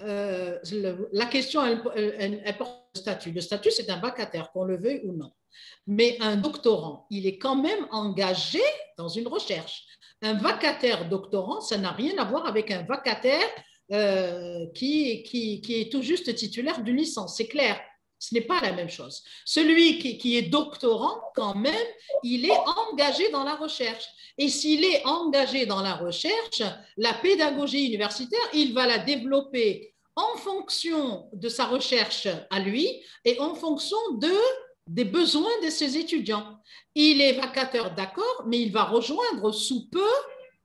La question, elle porte le statut. Le statut, c'est un vacataire, qu'on le veuille ou non. Mais un doctorant, il est quand même engagé dans une recherche. Un vacataire doctorant, ça n'a rien à voir avec un vacataire qui est tout juste titulaire d'une licence, c'est clair. Ce n'est pas la même chose. Celui qui est doctorant, quand même, il est engagé dans la recherche. Et s'il est engagé dans la recherche, la pédagogie universitaire, il va la développer en fonction de sa recherche à lui et en fonction des besoins de ses étudiants. Il est vacataire, d'accord, mais il va rejoindre sous peu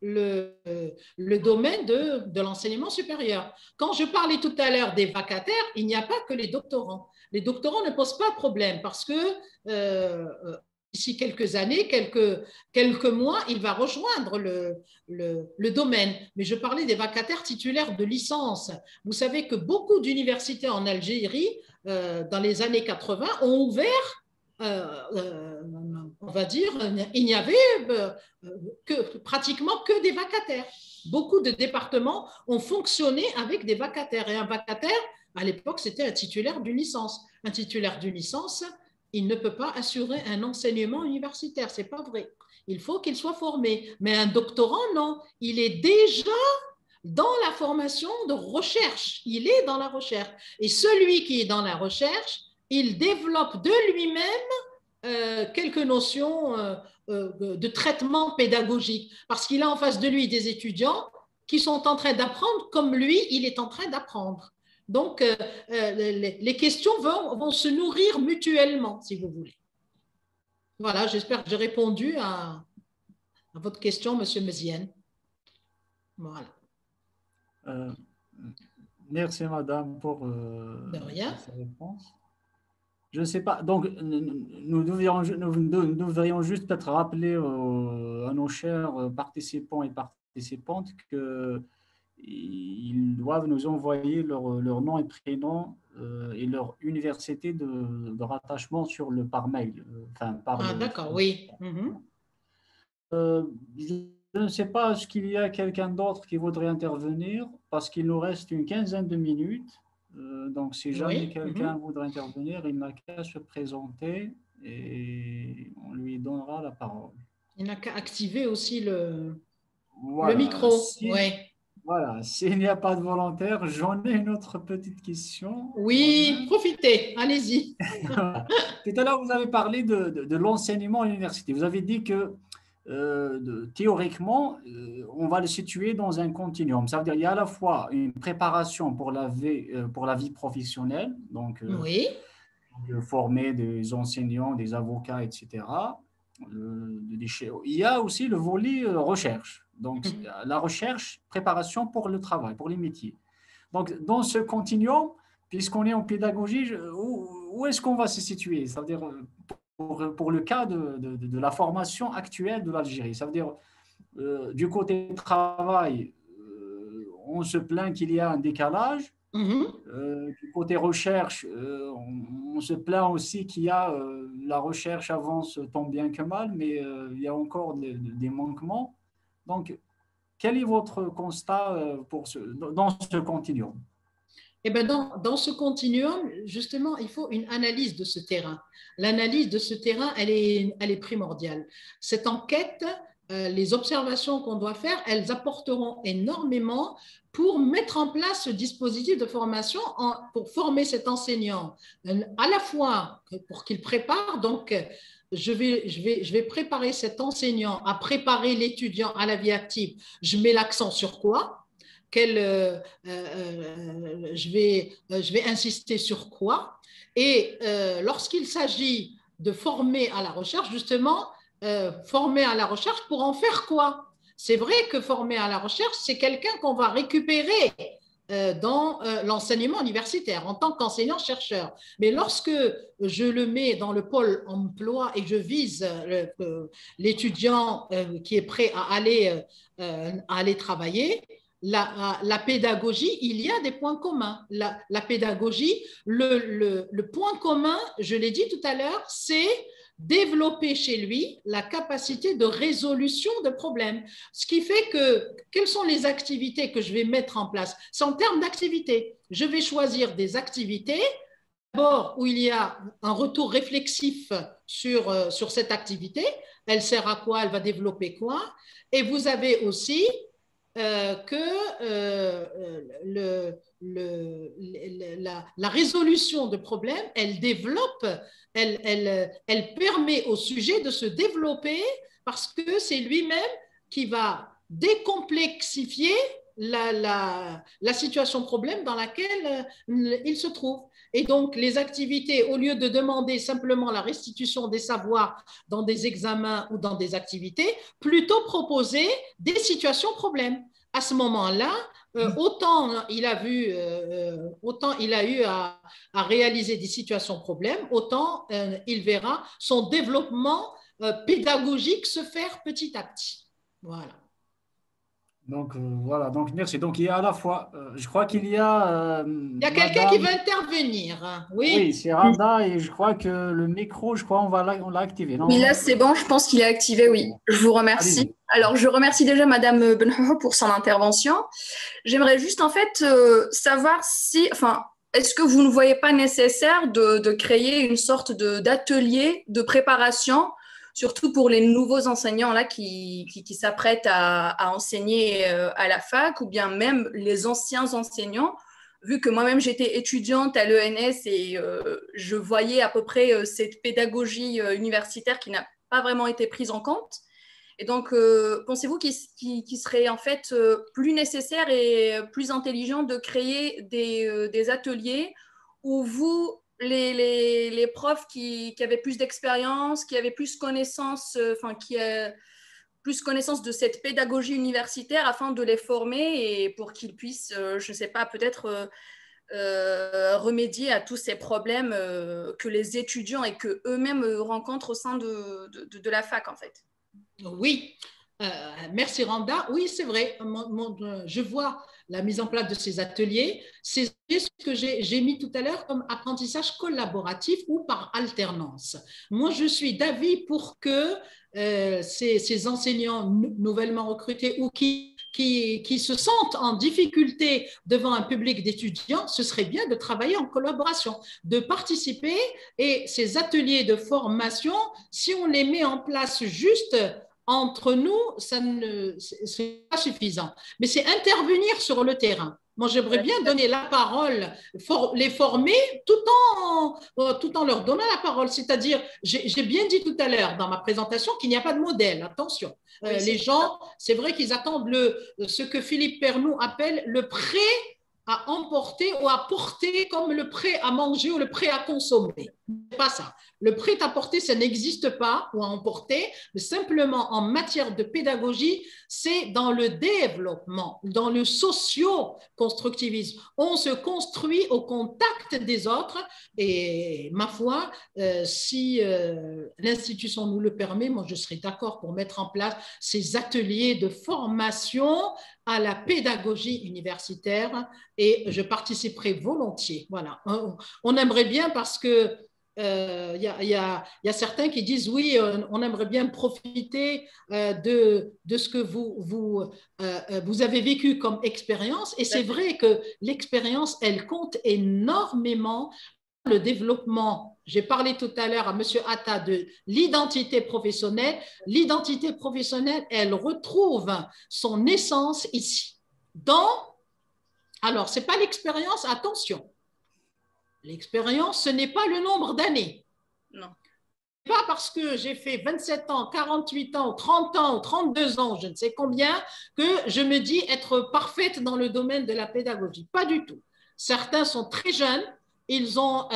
le domaine de l'enseignement supérieur. Quand je parlais tout à l'heure des vacataires, il n'y a pas que les doctorants. Les doctorants ne posent pas de problème parce que d'ici quelques années, quelques mois, il va rejoindre le domaine. Mais je parlais des vacataires titulaires de licence. Vous savez que beaucoup d'universités en Algérie, dans les années 80, ont ouvert on va dire, il n'y avait pratiquement que des vacataires. Beaucoup de départements ont fonctionné avec des vacataires. Et un vacataire, à l'époque, c'était un titulaire d'une licence. Un titulaire d'une licence, il ne peut pas assurer un enseignement universitaire. Ce n'est pas vrai. Il faut qu'il soit formé. Mais un doctorant, non. Il est déjà dans la formation de recherche. Il est dans la recherche. Et celui qui est dans la recherche, il développe de lui-même quelques notions de traitement pédagogique, parce qu'il a en face de lui des étudiants qui sont en train d'apprendre comme lui, il est en train d'apprendre. Donc, les questions vont se nourrir mutuellement, si vous voulez. Voilà, j'espère que j'ai répondu à votre question, monsieur Méziane. Voilà. Merci, madame, pour cette réponse. Je ne sais pas. Donc, nous devrions juste peut-être rappeler à nos chers participants et participantes qu'ils doivent nous envoyer leur nom et prénom et leur université de rattachement par mail. D'accord, oui. Je ne sais pas, est-ce qu'il y a quelqu'un d'autre qui voudrait intervenir, parce qu'il nous reste une quinzaine de minutes. Donc, si jamais quelqu'un voudrait intervenir, il n'a qu'à se présenter et on lui donnera la parole. Il n'a qu'à activer aussi le micro. Voilà, s'il n'y a pas de volontaire, j'en ai une autre petite question. Oui, profitez, allez-y. Tout à l'heure, vous avez parlé de l'enseignement à l'université. Vous avez dit que théoriquement, on va le situer dans un continuum. Ça veut dire qu'il y a à la fois une préparation pour la vie professionnelle, donc former des enseignants, des avocats, etc. Il y a aussi le volet recherche. Donc, la recherche, préparation pour le travail, pour les métiers. Donc, dans ce continuum, puisqu'on est en pédagogie, où est-ce qu'on va se situer? Ça veut dire pour le cas de la formation actuelle de l'Algérie. Ça veut dire, du côté travail, on se plaint qu'il y a un décalage. Du côté recherche, on se plaint aussi qu'il y a la recherche avance tant bien que mal, mais il y a encore des manquements. Donc, quel est votre constat dans ce continuum? Eh bien, dans ce continuum, justement, il faut une analyse de ce terrain. L'analyse de ce terrain, elle est primordiale. Cette enquête, les observations qu'on doit faire, elles apporteront énormément pour mettre en place ce dispositif de formation, pour former cet enseignant, à la fois pour qu'il prépare, donc je vais préparer cet enseignant à préparer l'étudiant à la vie active. Je mets l'accent sur quoi? Je vais insister sur quoi? Et lorsqu'il s'agit de former à la recherche, justement, former à la recherche pour en faire quoi? C'est vrai que former à la recherche, c'est quelqu'un qu'on va récupérer dans l'enseignement universitaire en tant qu'enseignant-chercheur. Mais lorsque je le mets dans le pôle emploi et je vise l'étudiant qui est prêt à aller travailler, la pédagogie, il y a des points communs. La pédagogie, le point commun, je l'ai dit tout à l'heure, c'est développer chez lui la capacité de résolution de problèmes. Ce qui fait que, quelles sont les activités que je vais mettre en place? C'est en termes d'activités. Je vais choisir des activités, d'abord où il y a un retour réflexif sur cette activité. Elle sert à quoi? Elle va développer quoi? Et vous avez aussi la résolution de problèmes, elle développe, elle permet au sujet de se développer parce que c'est lui-même qui va décomplexifier la situation problème dans laquelle il se trouve. Et donc, les activités, au lieu de demander simplement la restitution des savoirs dans des examens ou dans des activités, plutôt proposer des situations problèmes. À ce moment-là, autant il a eu à réaliser des situations problèmes, autant il verra son développement pédagogique se faire petit à petit. Voilà. Donc, voilà, donc merci. Donc, il y a à la fois, je crois qu'il y a. Il y a quelqu'un qui veut intervenir. Oui, oui, c'est Randa et je crois que le micro, on l'a activé. Non? Oui, là, c'est bon, je pense qu'il est activé, oui. Je vous remercie. Alors, je remercie déjà Madame Benhoho pour son intervention. J'aimerais juste, en fait, savoir si, enfin, est-ce que vous ne voyez pas nécessaire de créer une sorte d'atelier de préparation, surtout pour les nouveaux enseignants là, qui s'apprêtent à enseigner à la fac, ou bien même les anciens enseignants, vu que moi-même j'étais étudiante à l'ENS et je voyais à peu près cette pédagogie universitaire qui n'a pas vraiment été prise en compte. Et donc, pensez-vous qu'il serait en fait plus nécessaire et plus intelligent de créer des ateliers où vous, les profs qui avaient plus d'expérience, qui avaient plus connaissance, plus connaissance de cette pédagogie universitaire afin de les former et pour qu'ils puissent, je ne sais pas, peut-être remédier à tous ces problèmes que les étudiants et qu'eux-mêmes rencontrent au sein de la fac, en fait. Oui, merci Randa. Oui, c'est vrai. Je vois la mise en place de ces ateliers. C'est ce que j'ai mis tout à l'heure comme apprentissage collaboratif ou par alternance. Moi, je suis d'avis pour que ces enseignants nouvellement recrutés ou qui se sentent en difficulté devant un public d'étudiants, ce serait bien de travailler en collaboration, de participer. Et ces ateliers de formation, si on les met en place juste entre nous, ça ne c'est pas suffisant. Mais c'est intervenir sur le terrain. Moi, j'aimerais bien donner la parole, les former tout en leur donnant la parole. C'est-à-dire, j'ai bien dit tout à l'heure dans ma présentation qu'il n'y a pas de modèle. Attention, oui, les gens, c'est vrai qu'ils attendent ce que Philippe Pernoud appelle le prêt à emporter ou à porter comme le prêt à manger ou le prêt à consommer. C'est pas ça. Le prêt à porter, ça n'existe pas, ou à emporter, mais simplement en matière de pédagogie, c'est dans le développement, dans le socio-constructivisme. On se construit au contact des autres et ma foi, si l'institution nous le permet, moi je serais d'accord pour mettre en place ces ateliers de formation à la pédagogie universitaire et je participerai volontiers. Voilà. On aimerait bien parce que y a certains qui disent oui, on aimerait bien profiter de ce que vous avez vécu comme expérience. Et c'est vrai que l'expérience, elle compte énormément le développement. J'ai parlé tout à l'heure à M. Atta de l'identité professionnelle. L'identité professionnelle, elle retrouve son essence ici. Alors, ce n'est pas l'expérience, attention. L'expérience, ce n'est pas le nombre d'années. Non. Pas parce que j'ai fait 27 ans, 48 ans, 30 ans, 32 ans, je ne sais combien, que je me dis être parfaite dans le domaine de la pédagogie. Pas du tout. Certains sont très jeunes, ils ont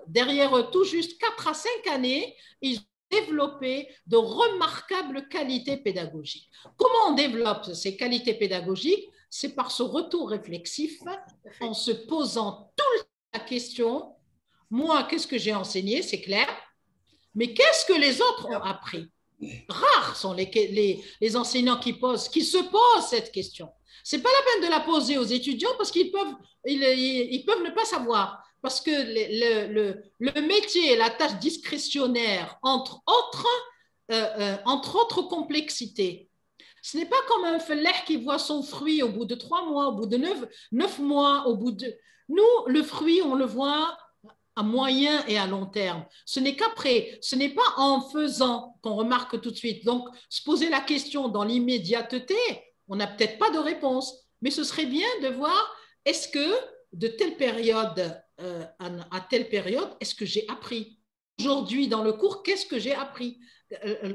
derrière eux tout juste 4 à 5 années, ils ont développé de remarquables qualités pédagogiques. Comment on développe ces qualités pédagogiques? C'est par ce retour réflexif, en se posant toute la question, moi, qu'est-ce que j'ai enseigné? C'est clair. Mais qu'est-ce que les autres ont appris? Rares sont les enseignants qui se posent cette question. Ce n'est pas la peine de la poser aux étudiants parce qu'ils peuvent ne pas savoir. Parce que le métier, la tâche discrétionnaire, entre autres complexités, ce n'est pas comme un fellah qui voit son fruit au bout de 3 mois, au bout de 9 mois, Nous, le fruit, on le voit à moyen et à long terme. Ce n'est qu'après, ce n'est pas en faisant qu'on remarque tout de suite. Donc, se poser la question dans l'immédiateté, on n'a peut-être pas de réponse, mais ce serait bien de voir est-ce que de telle période à telle période, est-ce que j'ai appris? Aujourd'hui, dans le cours, qu'est-ce que j'ai appris?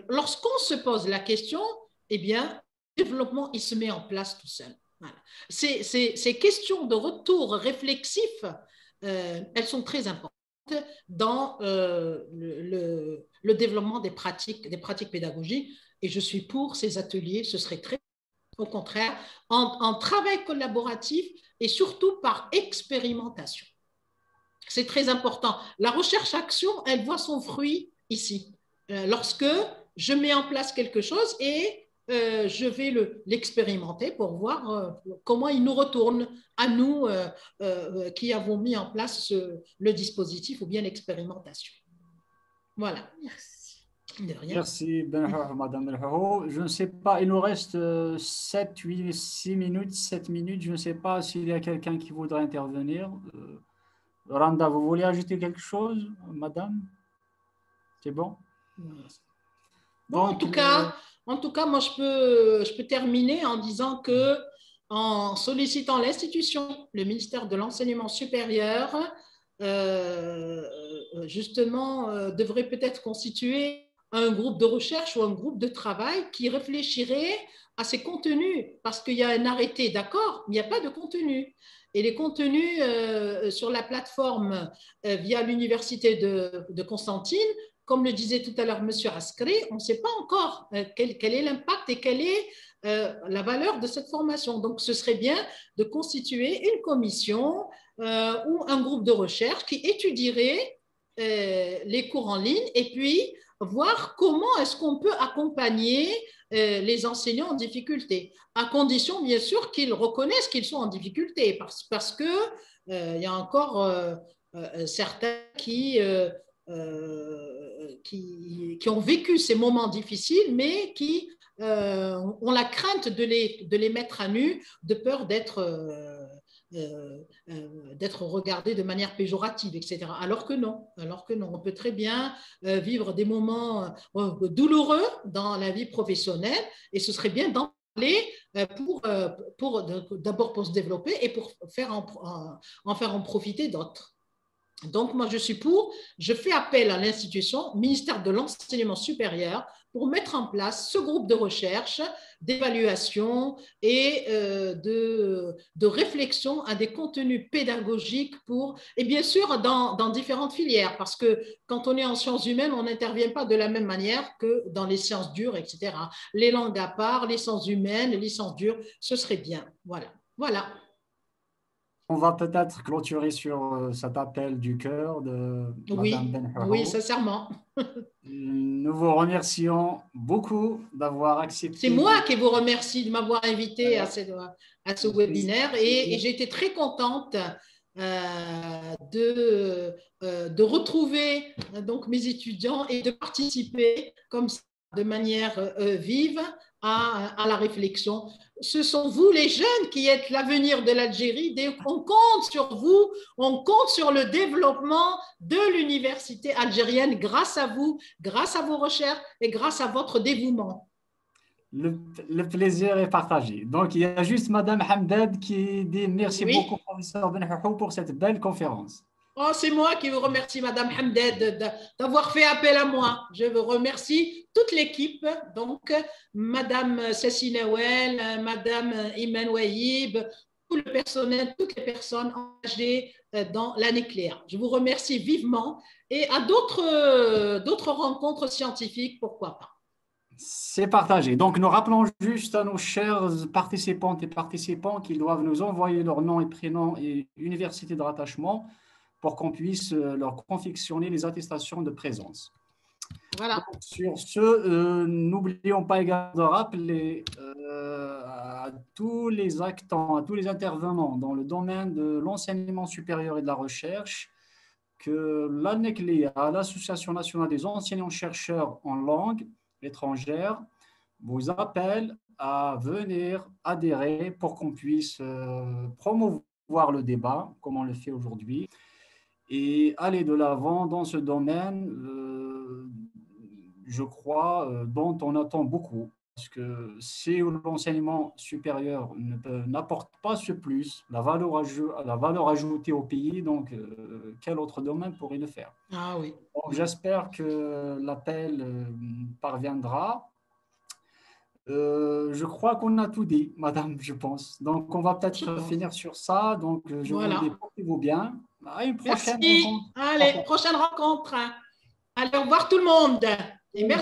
Lorsqu'on se pose la question, eh bien, le développement, il se met en place tout seul. Voilà. Ces questions de retour réflexif, elles sont très importantes dans le développement des pratiques pédagogiques. Et je suis pour ces ateliers, ce serait très, au contraire, en travail collaboratif et surtout par expérimentation. C'est très important. La recherche-action, elle voit son fruit ici. Lorsque je mets en place quelque chose et je vais l'expérimenter pour voir comment il nous retourne à nous qui avons mis en place le dispositif ou bien l'expérimentation. Voilà. Merci. De rien. Merci, Madame Benhou. Je ne sais pas, il nous reste 7, 8, 6 minutes, 7 minutes. Je ne sais pas s'il y a quelqu'un qui voudrait intervenir. Randa, vous voulez ajouter quelque chose, Madame? C'est bon? Bon, en tout cas, moi, je peux terminer en disant que, en sollicitant l'institution, le ministère de l'Enseignement supérieur, justement, devrait peut-être constituer un groupe de recherche ou un groupe de travail qui réfléchirait à ces contenus, parce qu'il y a un arrêté, d'accord, mais il n'y a pas de contenu. Et les contenus sur la plateforme via l'université de Constantine, comme le disait tout à l'heure M. Askari, on ne sait pas encore quel est l'impact et quelle est la valeur de cette formation. Donc, ce serait bien de constituer une commission ou un groupe de recherche qui étudierait les cours en ligne et puis voir comment est-ce qu'on peut accompagner les enseignants en difficulté, à condition, bien sûr, qu'ils reconnaissent qu'ils sont en difficulté, parce que il y a encore certains qui ont vécu ces moments difficiles, mais qui ont la crainte de les mettre à nu, de peur d'être regardés de manière péjorative, etc. Alors que non, on peut très bien vivre des moments douloureux dans la vie professionnelle, et ce serait bien d'en parler d'abord pour se développer et pour faire en profiter d'autres. Donc, moi, je fais appel à l'institution, ministère de l'Enseignement supérieur, pour mettre en place ce groupe de recherche, d'évaluation et de réflexion à des contenus pédagogiques et bien sûr dans différentes filières, parce que quand on est en sciences humaines, on n'intervient pas de la même manière que dans les sciences dures, etc. Les langues à part, les sciences humaines, les sciences dures, ce serait bien. Voilà. On va peut-être clôturer sur cet appel du cœur de Madame Benhou. Oui, sincèrement. Nous vous remercions beaucoup d'avoir accepté. C'est moi qui vous remercie de m'avoir invité à ce webinaire et j'ai été très contente de retrouver donc mes étudiants et de participer comme ça, de manière vive à la réflexion. Ce sont vous les jeunes qui êtes l'avenir de l'Algérie. On compte sur vous, on compte sur le développement de l'université algérienne grâce à vous, grâce à vos recherches et grâce à votre dévouement. Le plaisir est partagé. Donc, il y a juste Madame Hamdad qui dit merci Oui. beaucoup, professeur Benhouhou, pour cette belle conférence. Oh, c'est moi qui vous remercie, Madame Hamdad, d'avoir fait appel à moi. Je vous remercie toute l'équipe, donc Madame Cécile Nawel, Madame Iman Wahib, tout le personnel, toutes les personnes engagées dans la nucléaire. Je vous remercie vivement et à d'autres rencontres scientifiques, pourquoi pas. C'est partagé. Donc, nous rappelons juste à nos chers participantes et participants qu'ils doivent nous envoyer leur nom et prénom et université de rattachement pour qu'on puisse leur confectionner les attestations de présence. Voilà. Donc, sur ce, n'oublions pas également de rappeler à tous les actants, à tous les intervenants dans le domaine de l'enseignement supérieur et de la recherche que l'ANECLEA, l'Association nationale des enseignants-chercheurs en langue étrangère, vous appelle à venir adhérer pour qu'on puisse promouvoir le débat, comme on le fait aujourd'hui, et aller de l'avant dans ce domaine, je crois, dont on attend beaucoup. Parce que si l'enseignement supérieur n'apporte pas ce plus, la valeur ajoutée au pays, donc quel autre domaine pourrait le faire? Ah oui. J'espère que l'appel parviendra. Je crois qu'on a tout dit, madame, je pense. Donc, on va peut-être finir sur ça. Donc, je vous dis, portez-vous bien. À une prochaine rencontre. Allez, prochaine rencontre. Allez, au revoir tout le monde. Et merci.